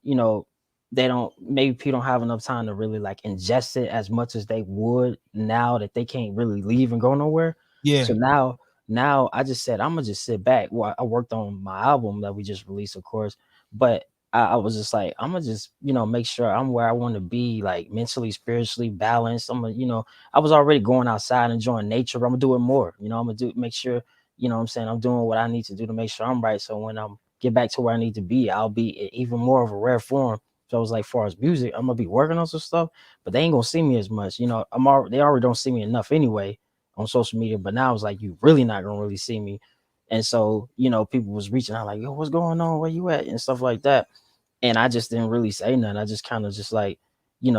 they don't, maybe people don't have enough time to really like ingest it as much as they would now that they can't really leave and go nowhere. Yeah. So now I just said I'm gonna just sit back. Well, I worked on my album that we just released, of course, but I was just like, I'm gonna just make sure I'm where I want to be, like mentally, spiritually balanced. I'm gonna I was already going outside enjoying nature, but I'm gonna do it more. I'm gonna make sure what I'm saying, I'm doing what I need to do to make sure I'm right. So when I'm get back to where I need to be, I'll be even more of a rare form. So I was like, far as music, I'm gonna be working on some stuff, but they ain't gonna see me as much. They already don't see me enough anyway on social media, but now it's like you really not gonna really see me. And so people was reaching out like, yo, what's going on, where you at, and stuff like that. And I just didn't really say nothing. I just kind of just like I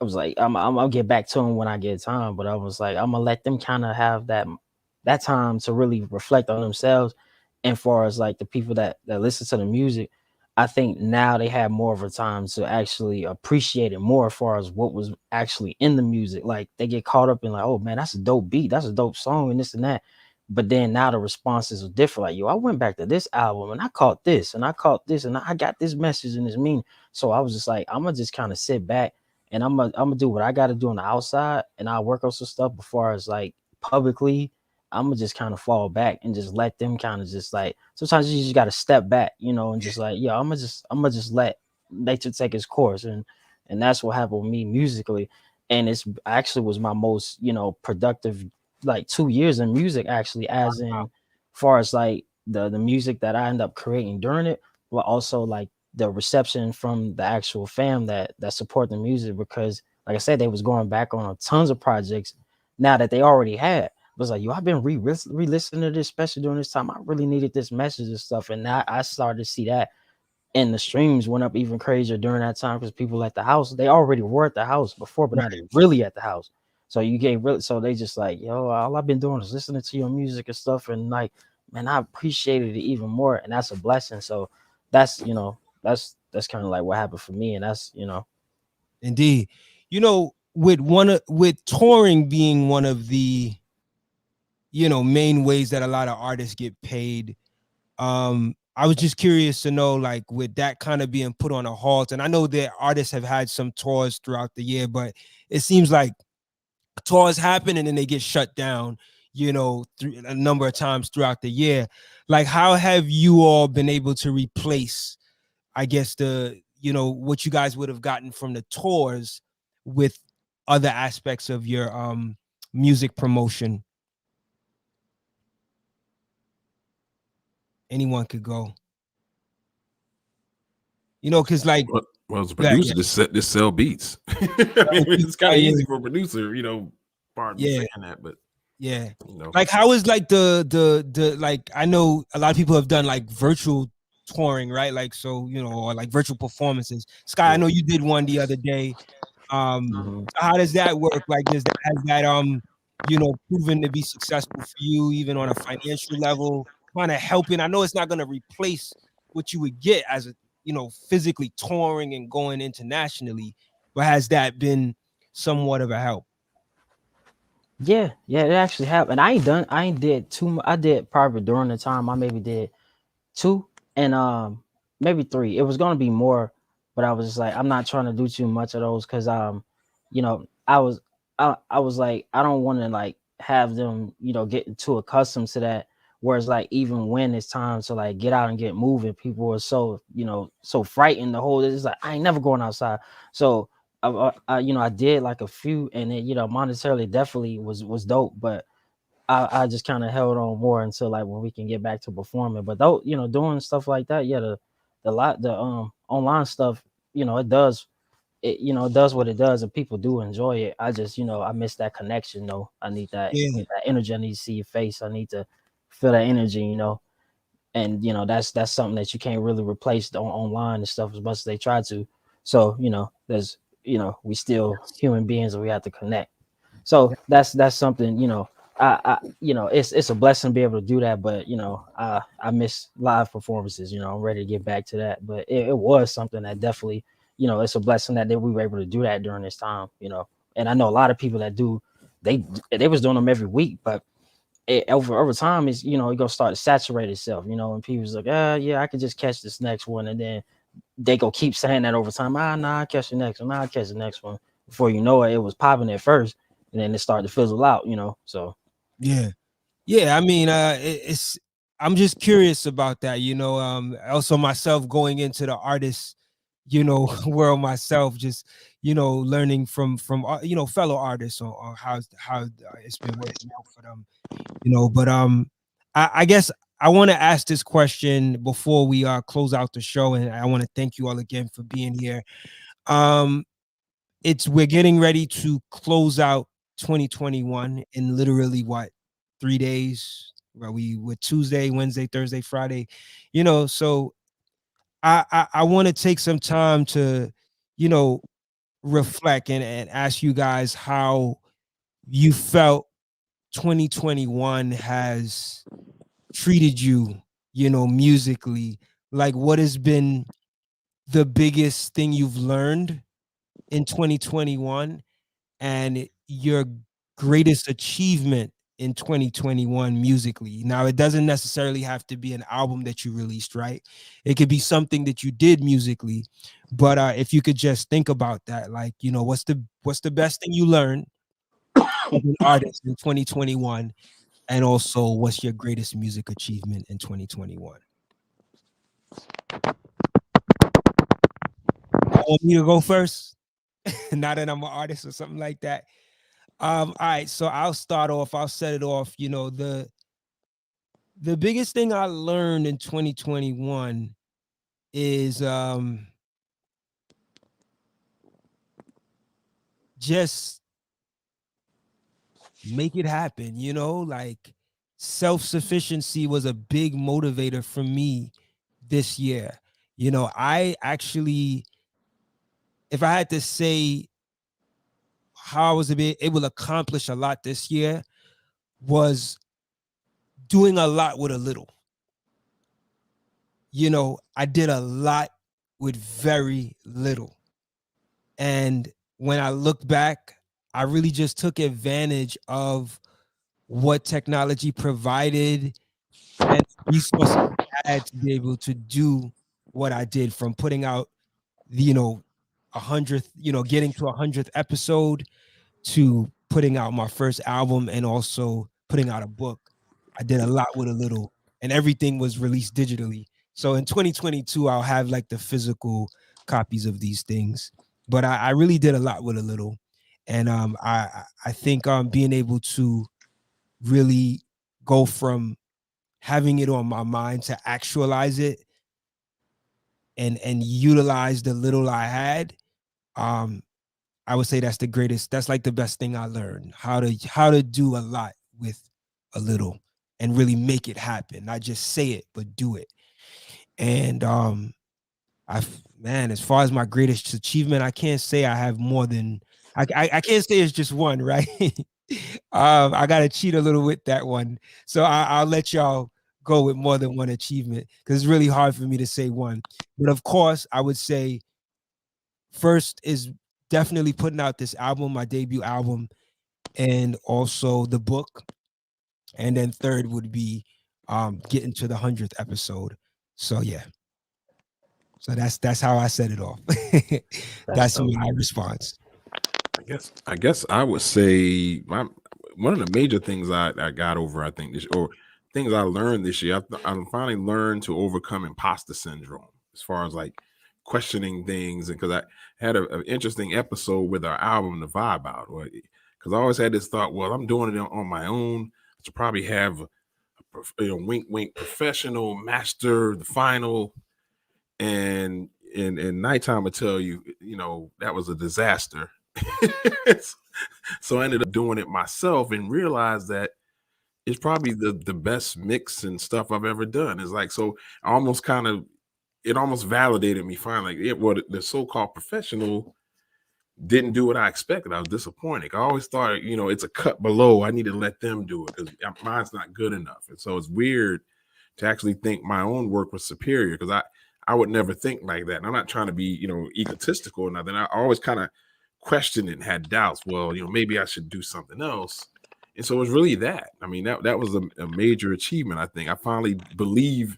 was like, I'll get back to them when I get time, but I was like, I'm gonna let them kind of have that time to really reflect on themselves. And far as like the people that listen to the music, I think now they have more of a time to actually appreciate it more as far as what was actually in the music. Like they get caught up in like, oh man, that's a dope beat, that's a dope song, and this and that. But then now the responses are different. Like, yo, I went back to this album and I caught this and I caught this and I got this message and this meaning. So I was just like, I'm gonna just kind of sit back and I'm gonna do what I gotta do on the outside, and I'll work on some stuff before as like publicly. I'm gonna just kind of fall back and just let them kind of just like, sometimes you just gotta step back, and just like, yeah, I'm gonna just let nature take its course. And that's what happened with me musically. And it's actually was my most, productive like 2 years in music, actually, as in far as like the music that I end up creating during it, but also like the reception from the actual fam that support the music. Because like I said, they was going back on tons of projects now that they already had. It was like, yo, I've been re-listening to this, especially during this time. I really needed this message and stuff. And now I started to see that. And the streams went up even crazier during that time because people at the house, they already were at the house before, but now they really at the house. So you get really, so they just like, yo, all I've been doing is listening to your music and stuff. And like, man, I appreciated it even more. And that's a blessing. So that's, that's kind of like what happened for me. And that's, Indeed. With touring being one of the, main ways that a lot of artists get paid. I was just curious to know, like, with that kind of being put on a halt, and I know that artists have had some tours throughout the year, but it seems like tours happen and then they get shut down, a number of times throughout the year. Like, how have you all been able to replace, I guess, what you guys would have gotten from the tours with other aspects of your music promotion? Anyone could go. Because like, well, as a producer, just sell beats. I mean, it's kind of easy for a producer, pardon me saying that, but yeah, like how is like the like, I know a lot of people have done like virtual touring, right? Like, so or like virtual performances. Sky, I know you did one the other day. How does that work? Like, has that proven to be successful for you, even on a financial level, kind of helping? I know it's not going to replace what you would get as a physically touring and going internationally, but has that been somewhat of a help? Yeah, it actually happened. I ain't did too. I did probably during the time I maybe did 2 and maybe 3. It was gonna be more, but I was just like, I'm not trying to do too much of those because I was like, I don't want to like have them get too accustomed to that. Whereas like even when it's time to like get out and get moving, people are so so frightened. The whole it's like, I ain't never going outside. So I did like a few, and it monetarily definitely was dope, but I just kind of held on more until like when we can get back to performing. But though, doing stuff like that, yeah, the online stuff, it does it does what it does, and people do enjoy it. I just, I miss that connection though. I need that, Yeah. that energy. I need to see your face. I need to feel that energy, and that's something that you can't really replace online and stuff as much as they try to. So there's we still human beings and we have to connect. So that's something, it's a blessing to be able to do that. But I miss live performances. I'm ready to get back to that. But it was something that definitely, it's a blessing that we were able to do that during this time. And I know a lot of people that do. They was doing them every week, but over time is it gonna start to saturate itself. And people's like, yeah, I could just catch this next one, and then they go keep saying that over time. Nah, I catch the next one. Nah, I catch the next one. Before you know it, it was popping at first, and then it started to fizzle out. So Yeah. I mean, it's. I'm just curious about that. Also myself going into the artist, world myself, just learning from fellow artists on how it's been working out for them. But I guess I want to ask this question before we close out the show, and I want to thank you all again for being here. We're getting ready to close out 2021 in literally what, 3 days, where we were Tuesday, Wednesday, Thursday, Friday, so I want to take some time to you know reflect and ask you guys how you felt 2021 has treated you, musically. Like, what has been the biggest thing you've learned in 2021, and your greatest achievement in 2021 musically? Now, it doesn't necessarily have to be an album that you released, right? It could be something that you did musically. But if you could just think about that, like, what's the best thing you learned as an artist in 2021, and also what's your greatest music achievement in 2021? You want me to go first? Now that I'm an artist or something like that. All right, so I'll start off. I'll set it off. The biggest thing I learned in 2021 is just make it happen. Like, self-sufficiency was a big motivator for me this year. I actually, if I had to say how I was able to accomplish a lot this year, was doing a lot with a little. I did a lot with very little. And when I look back, I really just took advantage of what technology provided and resources I had to be able to do what I did, from putting out, a hundredth, getting to 100th episode, to putting out my first album, and also putting out a book. I did a lot with a little, and everything was released digitally. So in 2022, I'll have like the physical copies of these things. But I really did a lot with a little. And I think being able to really go from having it on my mind to actualize it, and utilize the little I had, I would say that's like the best thing I learned, how to do a lot with a little, and really make it happen, not just say it but do it. And man, as far as my greatest achievement, I can't say I have more than, I can't say it's just one, right? I gotta cheat a little with that one, so I'll let y'all go with more than one achievement, because it's really hard for me to say one. But of course, I would say first is definitely putting out this album, my debut album, and also the book. And then third would be getting to the 100th episode. So yeah. So that's how I set it off. That's dope. my response. I guess I would say one of the major things I got over, I think, or things I learned this year, I finally learned to overcome imposter syndrome, as far as like questioning things. And because I had an interesting episode with our album, The Vibe Out, because I always had this thought, well, I'm doing it on my own. to probably have, wink, wink, professional, master, the final, and in nighttime, I tell you, that was a disaster. So I ended up doing it myself and realized that it's probably the best mix and stuff I've ever done. It's like, so I almost it almost validated me finally. The so-called professional didn't do what I expected. I was disappointed. I always thought, it's a cut below. I need to let them do it because mine's not good enough. And so it's weird to actually think my own work was superior, because I would never think like that. And I'm not trying to be, egotistical or nothing. I always kind of questioned it and had doubts. Well, maybe I should do something else. And so it was really that. I mean, that was a major achievement, I think. I finally believe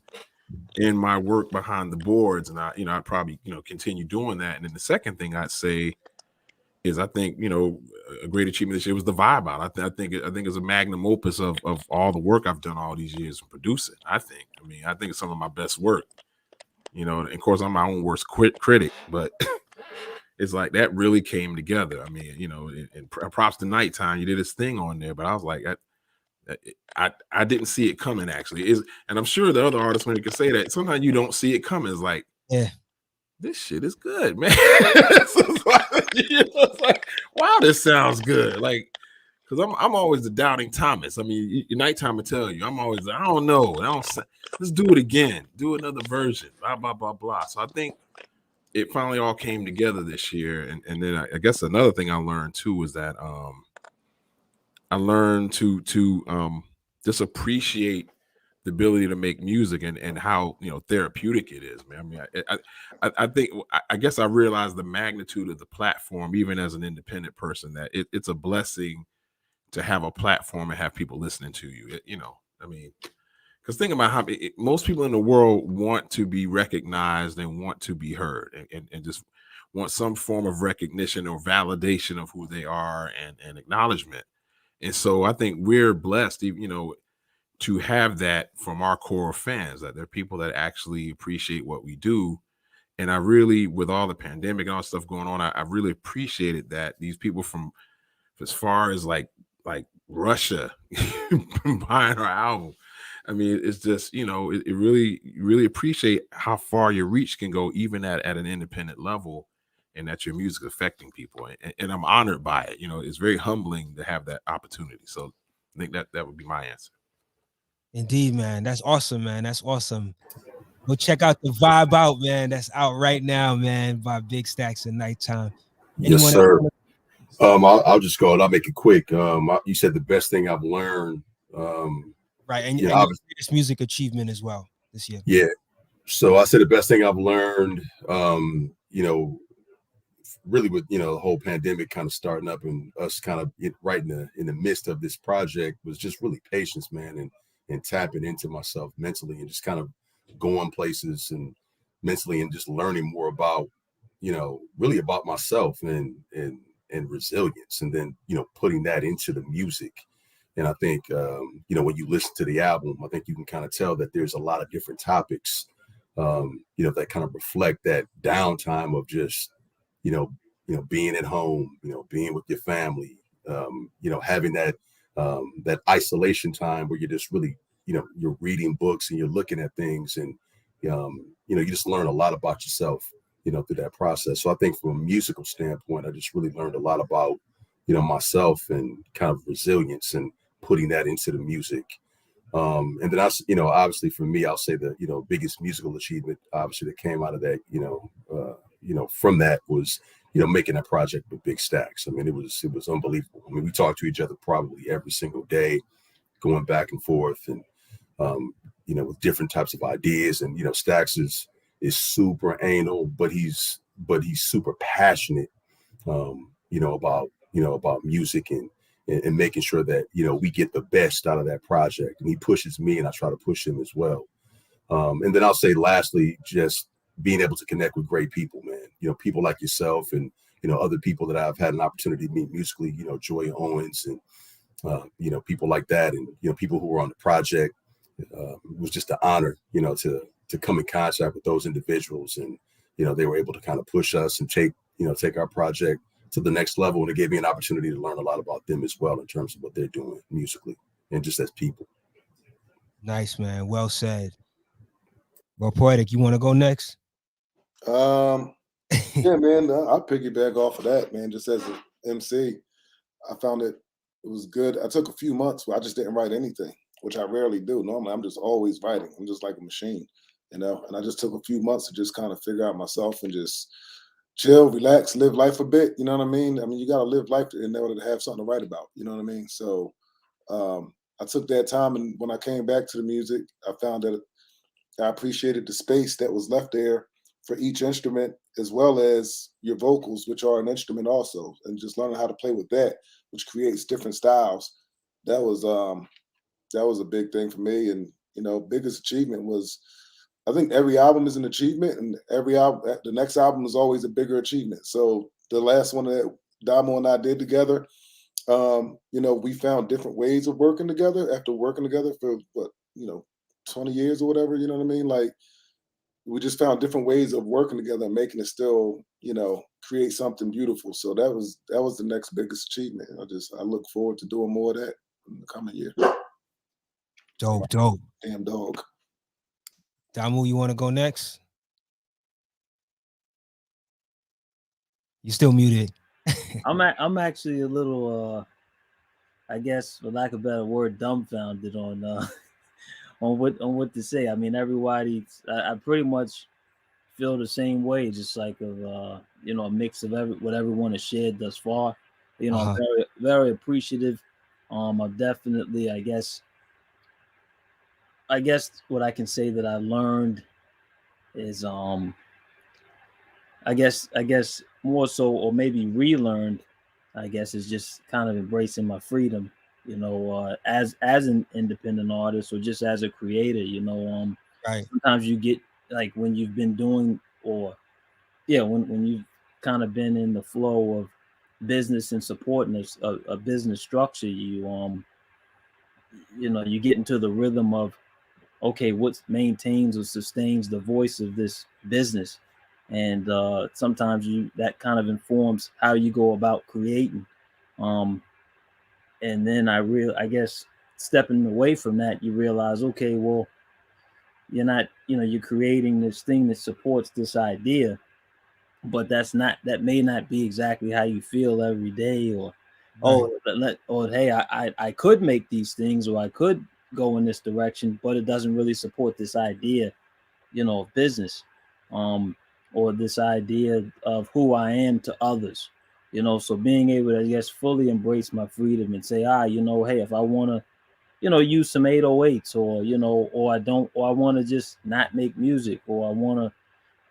in my work behind the boards, and I'd probably, continue doing that. And then the second thing I'd say is, I think, a great achievement this year was the Vibe Out. I think it's a magnum opus of all the work I've done all these years in producing. I think it's some of my best work, and of course I'm my own worst critic, but it's like that really came together. I mean, and props to Nighttime. You did this thing on there, but I was like, I didn't see it coming, actually. And I'm sure the other artists, when you can say that, sometimes you don't see it coming. It's like, yeah, this shit is good, man. It's like, wow, this sounds good. Like, because I'm always the doubting Thomas. I mean, Nighttime will tell you, I'm always, I don't know. Let's do it again. Do another version. Blah, blah, blah, blah. So I think it finally all came together this year. And then I guess another thing I learned too was that I learned to just appreciate the ability to make music and how therapeutic it is, man. I mean, I think I guess I realized the magnitude of the platform, even as an independent person, that it's a blessing to have a platform and have people listening to you. I mean, because think about how most people in the world want to be recognized and want to be heard and just want some form of recognition or validation of who they are and acknowledgement. And so I think we're blessed, to have that from our core fans, that there are people that actually appreciate what we do. And I really, with all the pandemic and all the stuff going on, I really appreciated that these people from as far as like Russia buying our album. I mean, it's just, it really appreciate how far your reach can go, even at an independent level, and that your music is affecting people. And I'm honored by it. It's very humbling to have that opportunity. So I think that would be my answer. Indeed, man. That's awesome, man. That's awesome. Go check out the Vibe Out, man. That's out right now, man, by Big Stacks and Nighttime. Yes, sir. I'll just go and I'll make it quick. You said the best thing I've learned. Right, and your greatest music achievement as well this year. Yeah. So I said the best thing I've learned, really with the whole pandemic kind of starting up and us kind of right in the midst of this project, was just really patience, man, and tapping into myself mentally and just kind of going places and mentally and just learning more about really about myself and resilience, and then putting that into the music. And I think when you listen to the album, I think you can kind of tell that there's a lot of different topics that kind of reflect that downtime of just being at home, being with your family, having that isolation time where you're just really, you're reading books and you're looking at things, and you just learn a lot about yourself, through that process. So I think from a musical standpoint, I just really learned a lot about, myself and kind of resilience and putting that into the music. And then obviously for me, I'll say the biggest musical achievement, obviously, that came out of that, from that was, making that project with Big Stacks. I mean, it was unbelievable. I mean, we talked to each other probably every single day, going back and forth, and with different types of ideas. And Stacks is super anal, but he's super passionate, about music and making sure that we get the best out of that project. And he pushes me, and I try to push him as well. And then I'll say lastly, just being able to connect with great people, man. People like yourself and other people that I've had an opportunity to meet musically. Joy Owens and people like that, and people who were on the project. It was just an honor, to come in contact with those individuals, and they were able to kind of push us and take our project to the next level, and it gave me an opportunity to learn a lot about them as well in terms of what they're doing musically. and just as people. Nice, man. Well said. Well, Poetic, you want to go next? Yeah, man, I'll piggyback off of that, man. Just as an MC, I found it was good. I took a few months where I just didn't write anything, which I rarely do. Normally, I'm just always writing. I'm just like a machine, you know. And I just took a few months to just kind of figure out myself and just chill, relax, live life a bit. You know what I mean? I mean, you got to live life in order to have something to write about. You know what I mean? So I took that time, and when I came back to the music, I found that I appreciated the space that was left there for each instrument, as well as your vocals, which are an instrument also, and just learning how to play with that, which creates different styles. That was a big thing for me. And you know, biggest achievement was, I think every album is an achievement, and every album, the next album is always a bigger achievement. So the last one that Damo and I did together, you know, we found different ways of working together after working together for what, you know, 20 years or whatever, you know what I mean? Like, we just found different ways of working together and making it still, you know, create something beautiful. So that was the next biggest achievement. I look forward to doing more of that in the coming year. Dope. Damn dog. Damu, you want to go next? You still muted. I'm actually a little I guess, for lack of a better word, dumbfounded on on what to say. I mean, everybody, I pretty much feel the same way, just like of you know, a mix of what everyone has shared thus far. You know, I'm very appreciative. I've definitely, I guess what I can say that I learned is I guess more so, or maybe relearned, I guess, is just kind of embracing my freedom, you know, as an independent artist or just as a creator, you know. Right. Sometimes you get, like, when you've been doing, or yeah, when you've kind of been in the flow of business and supporting a business structure, you know, you get into the rhythm of, okay, what maintains or sustains the voice of this business, and sometimes that kind of informs how you go about creating. And then I guess, stepping away from that, you realize, okay, well, you're not, you know, you're creating this thing that supports this idea, but that may not be exactly how you feel every day, or or hey, I could make these things, or I could go in this direction, but it doesn't really support this idea, you know, of business, or this idea of who I am to others, you know. So being able to, I guess, fully embrace my freedom and say, you know, hey, if I want to, you know, use some 808s, or, you know, or I want to just not make music, or I want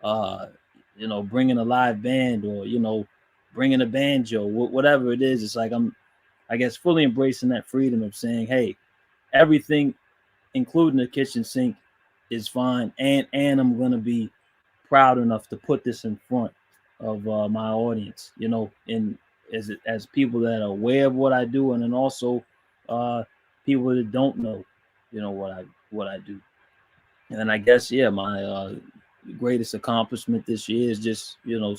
to, you know, bring in a live band, or, you know, bring in a banjo, whatever it is. It's like, I'm, I guess, fully embracing that freedom of saying, hey, everything, including the kitchen sink, is fine, and I'm gonna be proud enough to put this in front of my audience, you know, and as people that are aware of what I do, and then also people that don't know, you know, what I do. And I guess, yeah, my greatest accomplishment this year is just, you know,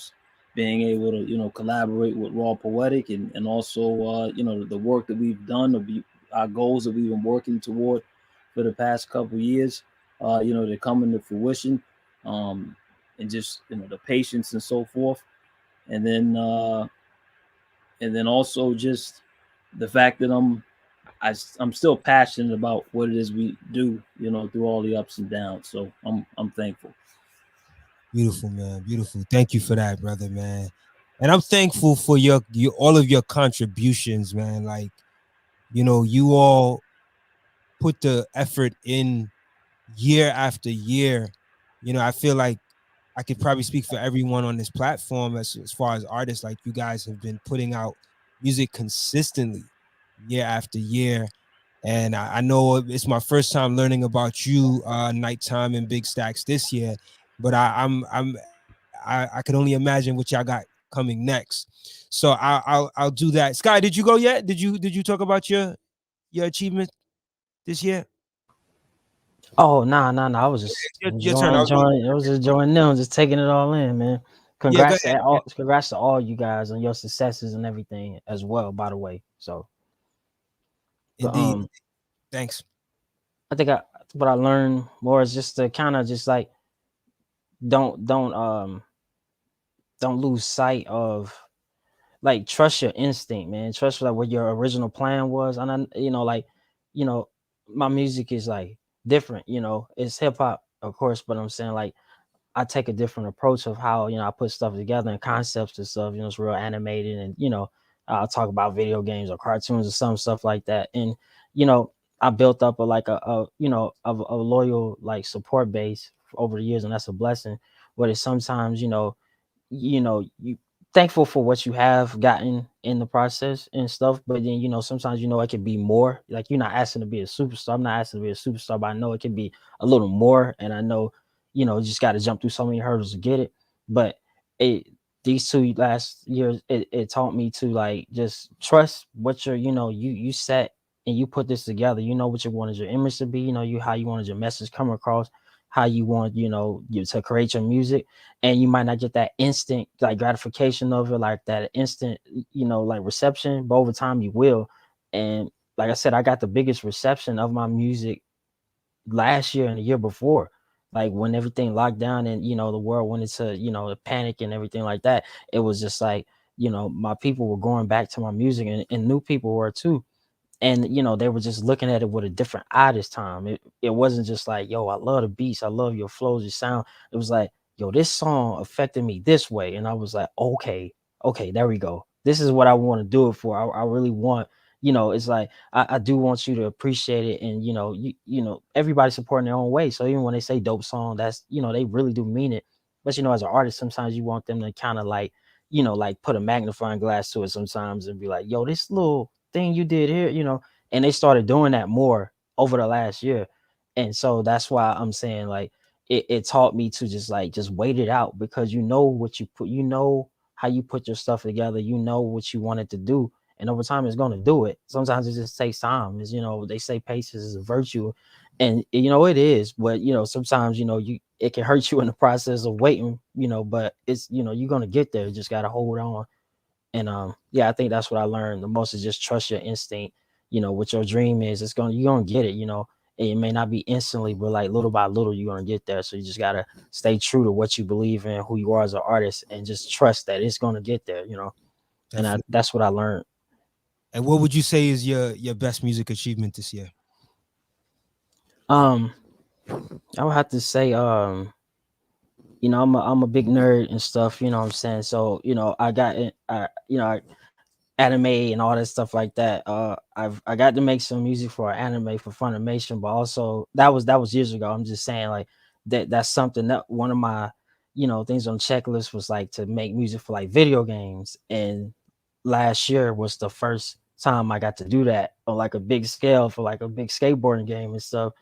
being able to, you know, collaborate with Raw Poetic, and also, you know, the work that we've done, our goals that we've been working toward for the past couple years, you know, they're coming to fruition, and just, you know, the patience and so forth. And then also just the fact that I'm still passionate about what it is we do, you know, through all the ups and downs. So I'm thankful. Beautiful, man. Beautiful. Thank you for that, brother, man. And I'm thankful for your all of your contributions, man. Like, you know, you all put the effort in year after year. You know, I feel like I could probably speak for everyone on this platform as far as artists. Like, you guys have been putting out music consistently year after year. And I know it's my first time learning about you, Nighttime and Big Stacks, this year, but I can only imagine what y'all got coming next. So I'll do that. Sky, did you go yet? Did you talk about your achievement this year? Oh, nah. I was just Your turn. enjoying them, just taking it all in, man. Yeah, go Congrats to all you guys on your successes and everything as well, by the way. So Indeed. Thanks. I think what I learned more is just to kind of just like don't lose sight of, like, trust your instinct, man. Trust like what your original plan was. And like, my music is like different, it's hip hop, of course, but I'm saying, like, I take a different approach of how, I put stuff together and concepts and stuff, it's real animated. And, I'll talk about video games or cartoons or some stuff like that. And, I built up a loyal, like, support base over the years, and that's a blessing. But it's sometimes, you thankful for what you have gotten in the process and stuff, but then, sometimes, it could be more. Like, you're not asking to be a superstar. I'm not asking to be a superstar, but I know it can be a little more. And I know, you just got to jump through so many hurdles to get it. But these 2 last years, it taught me to, like, just trust what you set, and you put this together. You know what you wanted your image to be, how you wanted your message come across, how you want, you to create your music. And you might not get that instant, like, gratification of it, like that instant, like, reception, but over time you will. And like I said, I got the biggest reception of my music last year and the year before, like, when everything locked down and, the world went into, the panic and everything like that. It was just like, my people were going back to my music, and new people were too. And, they were just looking at it with a different eye this time. It wasn't just like, yo, I love the beats, I love your flows, your sound. It was like, yo, this song affected me this way. And I was like, okay, there we go. This is what I want to do it for. I really want, it's like, I do want you to appreciate it. And, everybody supporting their own way. So even when they say dope song, that's, they really do mean it. But, as an artist, sometimes you want them to kind of like, like, put a magnifying glass to it sometimes and be like, yo, this little thing you did here, and they started doing that more over the last year. And so that's why I'm saying, like, it taught me to just wait it out, because what you put, how you put your stuff together, what you wanted to do. And over time it's going to do it. Sometimes it just takes time. Is they say patience is a virtue, and it is. But sometimes it can hurt you in the process of waiting, but it's you're going to get there. You just got to hold on. And yeah, I think that's what I learned the most, is just trust your instinct. What your dream is, you're gonna get it. It may not be instantly, but like little by little, you're gonna get there. So you just gotta stay true to what you believe in, who you are as an artist, and just trust that it's gonna get there. And that's what I learned. And what would you say is your best music achievement this year? I would have to say, I'm a big nerd and stuff. You know what I'm saying? So I got it. Anime and all that stuff like that. I got to make some music for anime for Funimation, but also that was years ago. I'm just saying, like, that's something that one of my things on the checklist was, like, to make music for, like, video games. And last year was the first time I got to do that on, like, a big scale for, like, a big skateboarding game and stuff.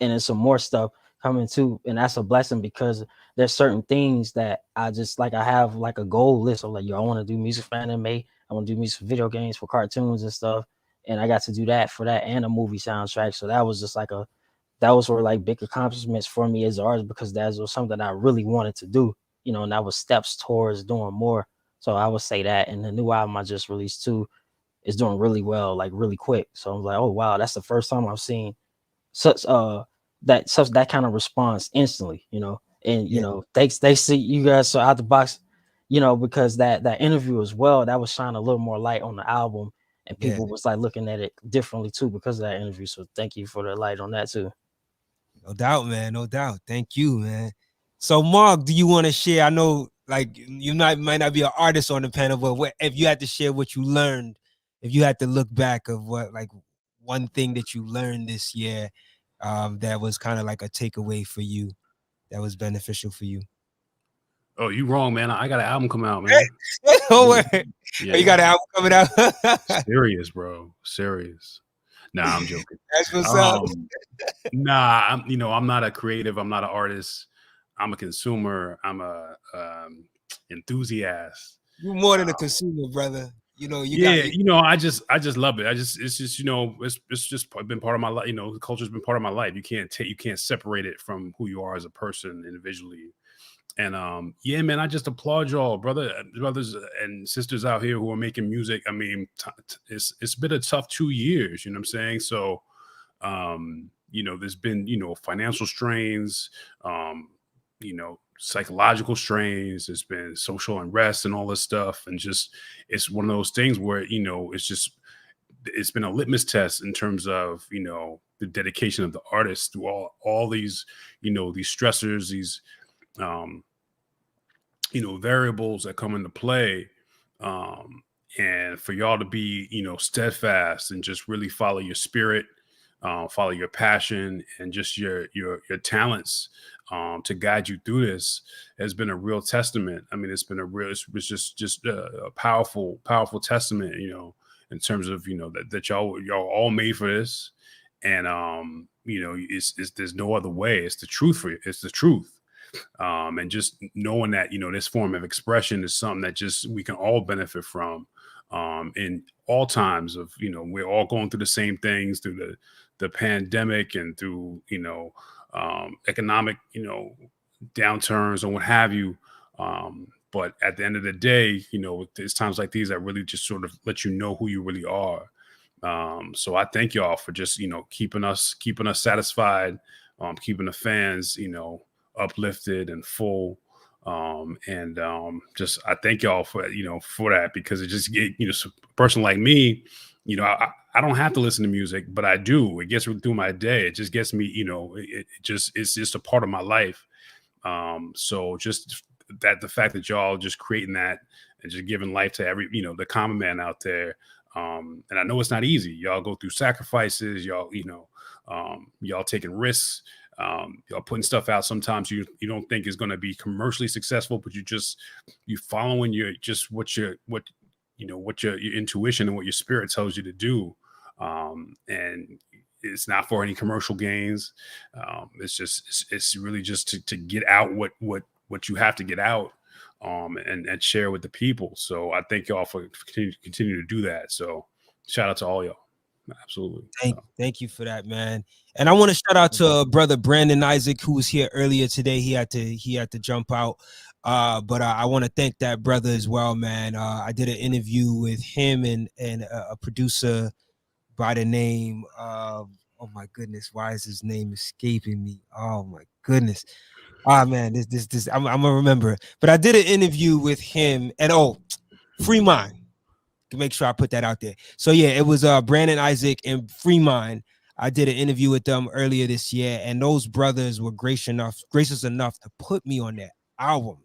And then some more stuff coming too, and that's a blessing, because there's certain things that I just, like, I have, like, a goal list of, like, yo, I want to do music for anime, I want to do music for video games, for cartoons and stuff. And I got to do that for that and a movie soundtrack. So that was just like that was sort of like big accomplishments for me as an artist, because that was something I really wanted to do, and that was steps towards doing more. So I would say that. And the new album I just released too is doing really well, like, really quick. So I'm like, oh wow, that's the first time I've seen such that kind of response instantly. And they see you guys so out the box, because that interview as well, that was shining a little more light on the album, and people was, like, looking at it differently too because of that interview. So thank you for the light on that too. No doubt, man. No doubt. Thank you, man. So, Mark, do you want to share? I know, like, you might not be an artist on the panel, but if you had to share what you learned, if you had to look back of what, like, one thing that you learned this year, that was kind of like a takeaway for you, that was beneficial for you. Oh, you wrong, man. I got an album coming out, man. No way. Yeah, You got an album coming out? Serious, bro. Serious. Nah, I'm joking. That's what's up. Nah, I'm not a creative. I'm not an artist. I'm a consumer. I'm a enthusiast. You're more than a consumer, brother. I just love it. It's just it's just been part of my life. The culture's been part of my life. You can't separate it from who you are as a person individually. And yeah, man, I just applaud y'all, brothers and sisters out here who are making music. I mean, it's been a tough 2 years, you know what I'm saying? So There's been, financial strains, psychological strains. There's been social unrest and all this stuff. And just, it's one of those things where, it's been a litmus test in terms of, the dedication of the artist through all these, these stressors, these, variables that come into play. And for y'all to be, steadfast and just really follow your spirit, follow your passion and just your talents, to guide you through this has been a real testament. I mean, it's just a powerful testament, in terms of, that y'all all made for this. And, it's there's no other way. It's the truth for you. It's the truth. And just knowing that, this form of expression is something that just we can all benefit from, in all times of, we're all going through the same things, through the pandemic and through, economic, downturns and what have you. But at the end of the day, there's times like these that really just sort of let you know who you really are. So I thank y'all for just, keeping us satisfied, keeping the fans, uplifted and full. Just I thank y'all for that, because it just a person like me, I don't have to listen to music, but I do. It gets me through my day. It just gets me, it's just a part of my life. So just the fact that y'all just creating that and just giving life to every, the common man out there. And I know it's not easy. Y'all go through sacrifices, y'all taking risks. Y'all putting stuff out sometimes you don't think is going to be commercially successful, but you following what your intuition and what your spirit tells you to do. And it's not for any commercial gains. It's really just to get out what you have to get out, and share with the people. So I thank y'all for continue to do that. So shout out to all y'all. Absolutely. Thank you for that, man. And I want to shout out to brother Brandon Isaac, who was here earlier today. He had to jump out. But I want to thank that brother as well, man. I did an interview with him and a producer by the name of, oh my goodness, why is his name escaping me? Oh my goodness. Man, this I'm gonna remember. But I did an interview with him and Free Mind. To make sure I put that out there. So yeah, it was Brandon Isaac and Free Mind. I did an interview with them earlier this year, and those brothers were gracious enough to put me on that album.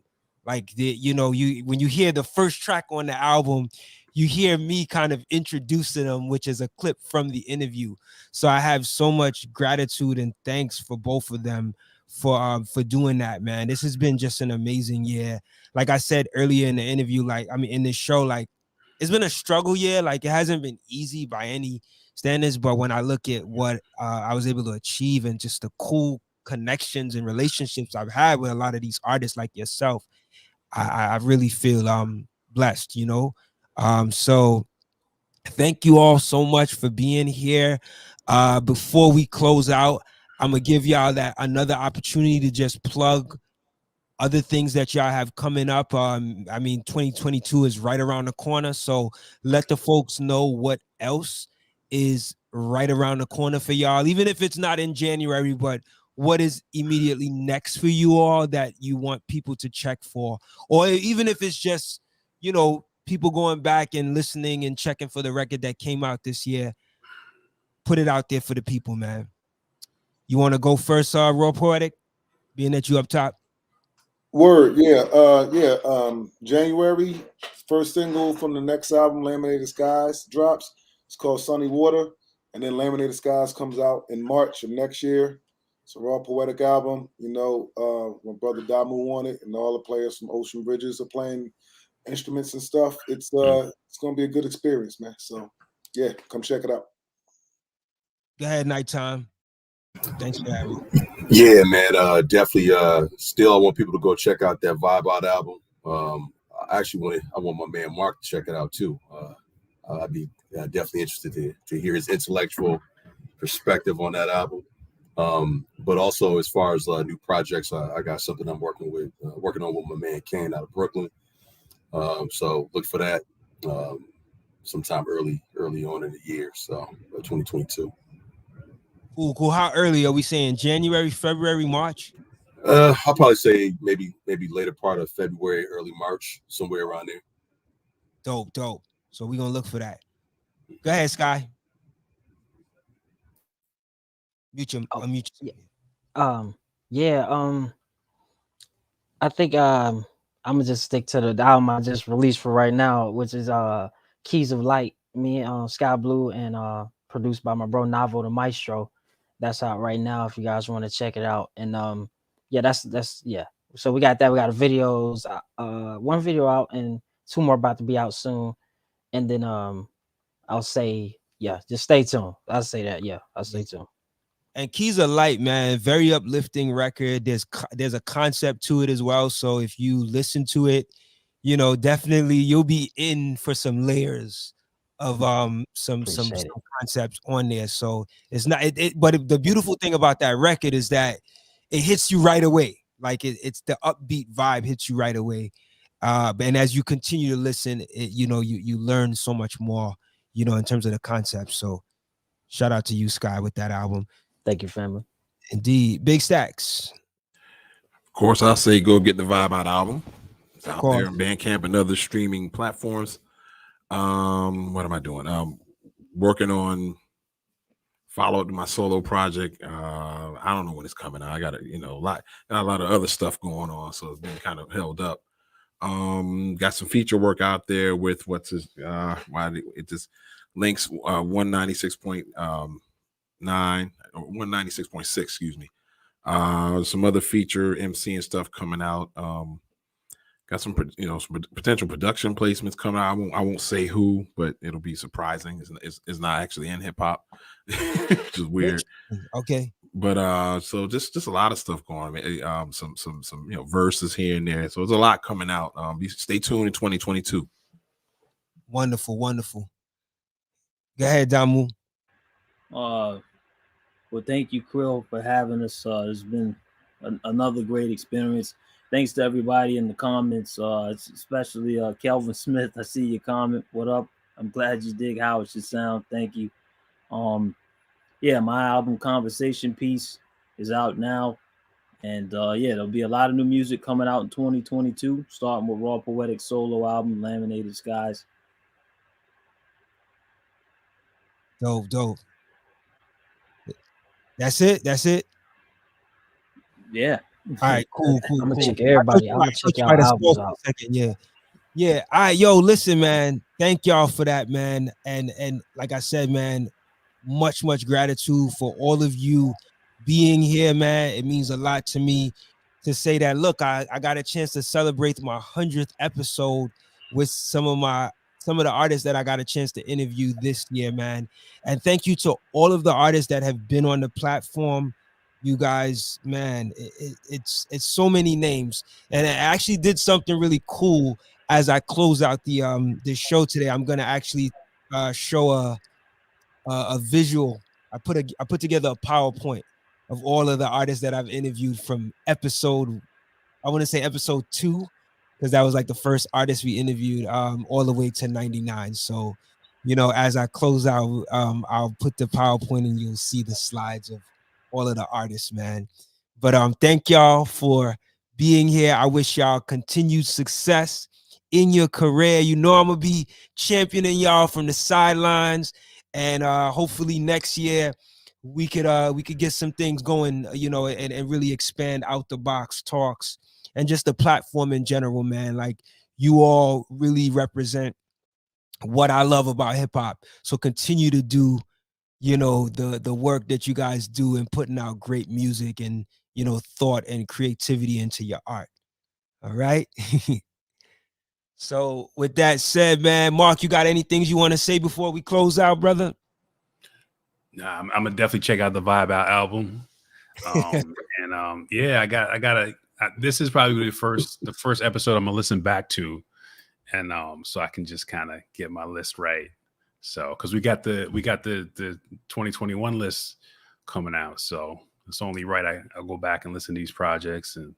Like when you hear the first track on the album, you hear me kind of introducing them, which is a clip from the interview. So I have so much gratitude and thanks for both of them for doing that, man. This has been just an amazing year. Like I said earlier in the interview, in this show, it's been a struggle year. Like, it hasn't been easy by any standards, but when I look at what I was able to achieve and just the cool connections and relationships I've had with a lot of these artists like yourself, I really feel blessed, so thank you all so much for being here. Before we close out, I'm gonna give y'all another opportunity to just plug other things that y'all have coming up. 2022 is right around the corner, so let the folks know what else is right around the corner for y'all, even if it's not in January, but what is immediately next for you all that you want people to check for, or even if it's just, people going back and listening and checking for the record that came out this year. Put it out there for the people, man. You want to go first, Raw Poetic, being that you up top? Word, yeah. January, first single from the next album, Laminated Skies, drops. It's called Sunny Water. And then Laminated Skies comes out in March of next year. It's a Raw Poetic album. My brother Damu on it, and all the players from Ocean Bridges are playing instruments and stuff. It's gonna be a good experience, man. So yeah, come check it out. Go ahead, Nighttime. Thanks for having me. Yeah, man. Definitely. Still, I want people to go check out that Vibe Out album. I want my man Mark to check it out too. I'd be definitely interested to hear his intellectual perspective on that album. But also, as far as new projects, I got something I'm working on with my man Kane out of Brooklyn. So look for that sometime early on in the year. So 2022. Cool. How early are we saying? January, February, March? I'll probably say maybe later part of February, early March, somewhere around there. Dope. So we're gonna look for that. Go ahead, Sky. Unmute you. I think I'm gonna just stick to the album I just released for right now, which is Keys of Light. Me and Sky Blue, and produced by my bro Navo the Maestro. That's out right now if you guys want to check it out. And that's yeah. So we got that. We got videos, one video out and two more about to be out soon. And then I'll say, just stay tuned. I'll say that, I'll stay tuned. And Keys of Light, man, very uplifting record. There's a concept to it as well. So if you listen to it, definitely you'll be in for some layers of some concepts on there. So it's not but the beautiful thing about that record is that it hits you right away. Like it's the upbeat vibe hits you right away. And as you continue to listen, you learn so much more, in terms of the concept. So shout out to you, Sky, with that album. Thank you, family. Indeed. Big Stacks. Of course, I'll say go get the Vibe Out album. It's out there on Bandcamp and other streaming platforms. What am I doing? Working on follow up to my solo project. I don't know when it's coming out. I got a lot of other stuff going on, so it's been kind of held up. Got some feature work out there with it just links 196.9 or 196.6, excuse me. Some other feature MC and stuff coming out. Got some some potential production placements coming out. I won't say who, but it'll be surprising. It's not actually in hip hop, which is weird. Okay. But so just a lot of stuff going on. Some verses here and there. So there's a lot coming out. Stay tuned in 2022. Wonderful. Go ahead, Damu. Well, thank you, Cril, for having us. It's been another great experience. Thanks to everybody in the comments, especially Kelvin Smith. I see your comment. What up? I'm glad you dig how it should sound. Thank you. My album Conversation Piece is out now. And there'll be a lot of new music coming out in 2022, starting with Raw Poetic solo album, Laminated Skies. Dope. That's it. Yeah. All right, cool. I'm gonna check everybody. I'm gonna check y'all albums out. Yeah. All right, yo, listen, man. Thank y'all for that, man. And like I said, man, much gratitude for all of you being here, man. It means a lot to me to say that. Look, I got a chance to celebrate my 100th episode with some of the artists that I got a chance to interview this year, man. And thank you to all of the artists that have been on the platform. You guys, man, it's so many names. And I actually did something really cool as I close out the show today. I'm gonna actually show a visual. I put together a PowerPoint of all of the artists that I've interviewed from episode 2, because that was like the first artist we interviewed, all the way to 99. So, as I close out, I'll put the PowerPoint and you'll see the slides of all of the artists, man. But thank y'all for being here. I wish y'all continued success in your career. I'm gonna be championing y'all from the sidelines, and hopefully next year we could get some things going, and really expand Out the Box Talks and just the platform in general, man. Like, you all really represent what I love about hip hop. So continue to do, the work that you guys do in putting out great music and, thought and creativity into your art. All right. So with that said, man, Mark, you got any things you want to say before we close out, brother? Nah, I'm gonna definitely check out the Vibe Out album. This is probably the first episode I'm gonna listen back to, and so I can just kind of get my list right. So, because we got the 2021 list coming out, so it's only right I'll go back and listen to these projects and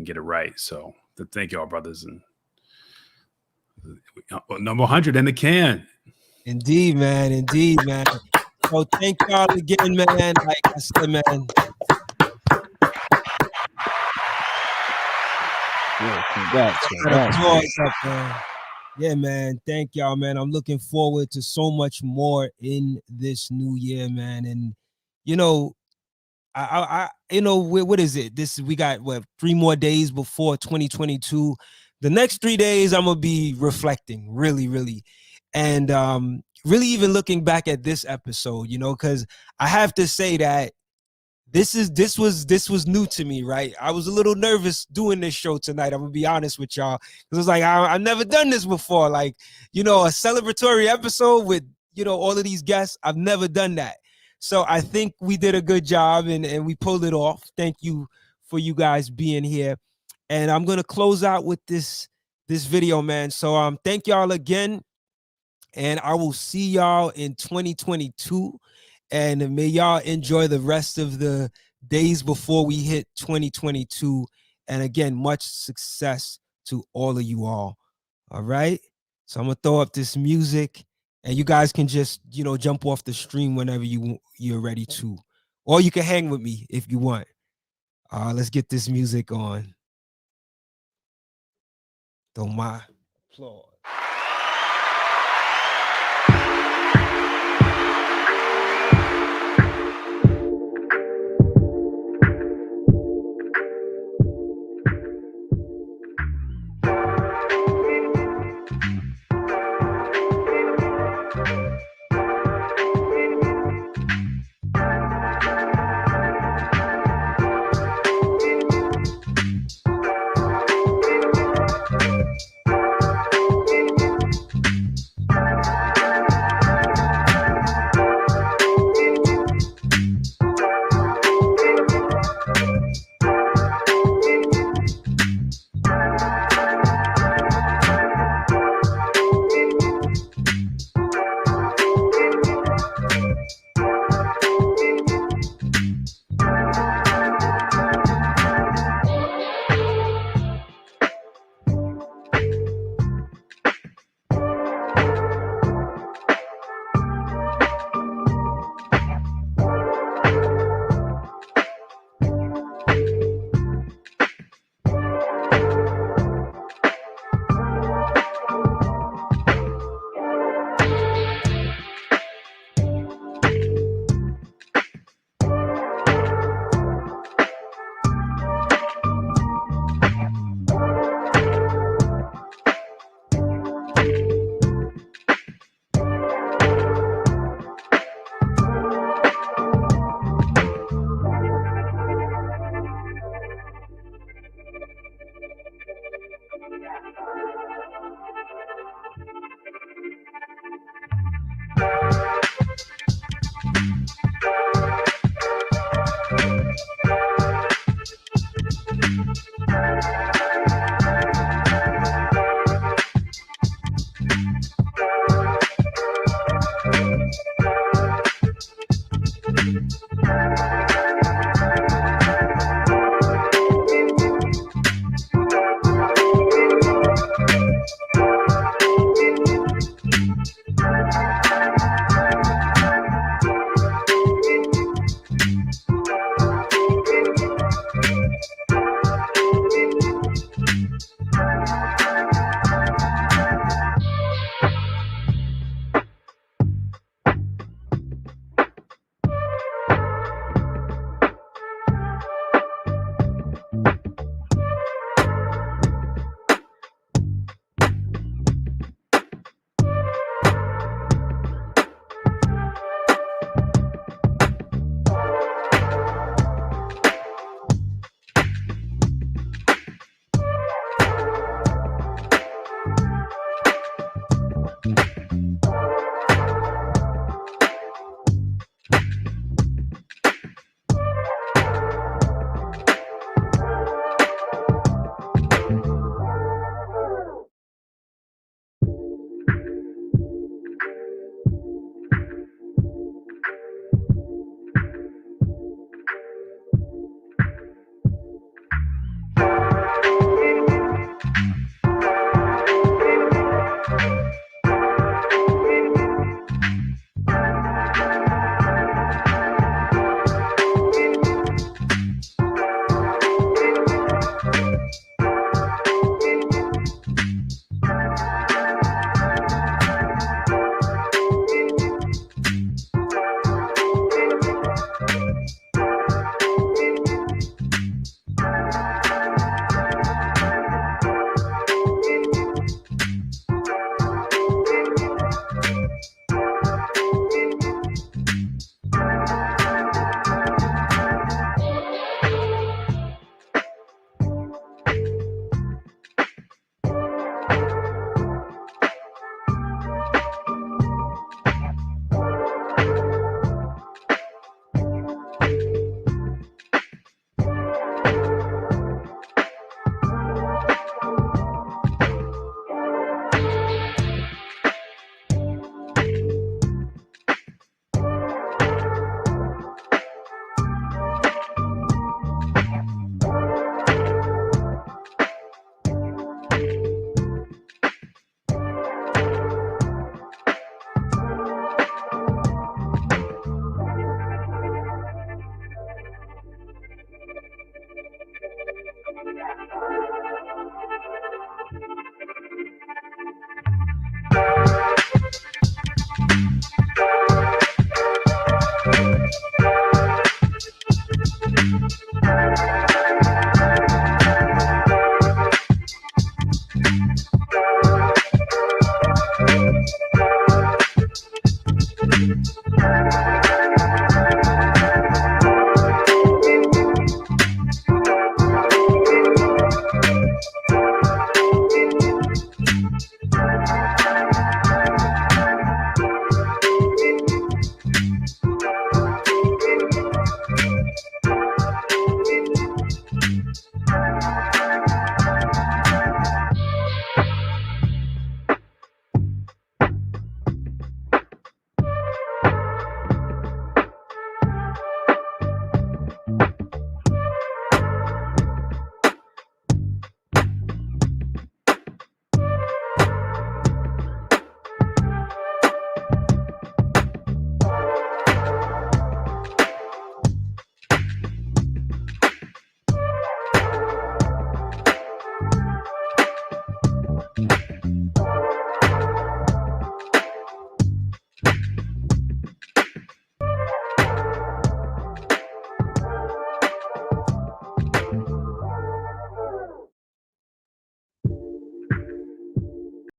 get it right. So, thank y'all, brothers, and number 100 in the can. Indeed, man. So thank y'all again, man. Like I said, man. Yeah, congrats. Applause up, man. Yeah, man. Thank y'all, man. I'm looking forward to so much more in this new year, man. And you know, I you know, what is it? We got what 3 more days before 2022. The next 3 days, I'm gonna be reflecting, really, and really even looking back at this episode, you know, because I have to say that this was new to me, right? I was a little nervous doing this show tonight. I'm gonna be honest with y'all, because it's like I've never done this before. Like, you know, a celebratory episode with, you know, all of these guests. I've never done that. So I think we did a good job and we pulled it off. Thank you for you guys being here. And I'm gonna close out with this video, man. So thank y'all again. And I will see y'all in 2022. And may y'all enjoy the rest of the days before we hit 2022. And again, much success to all of you all. All right. So I'm gonna throw up this music, and you guys can just, you know, jump off the stream whenever you're ready to, or you can hang with me if you want. Let's get this music on. Don't mind. Applause.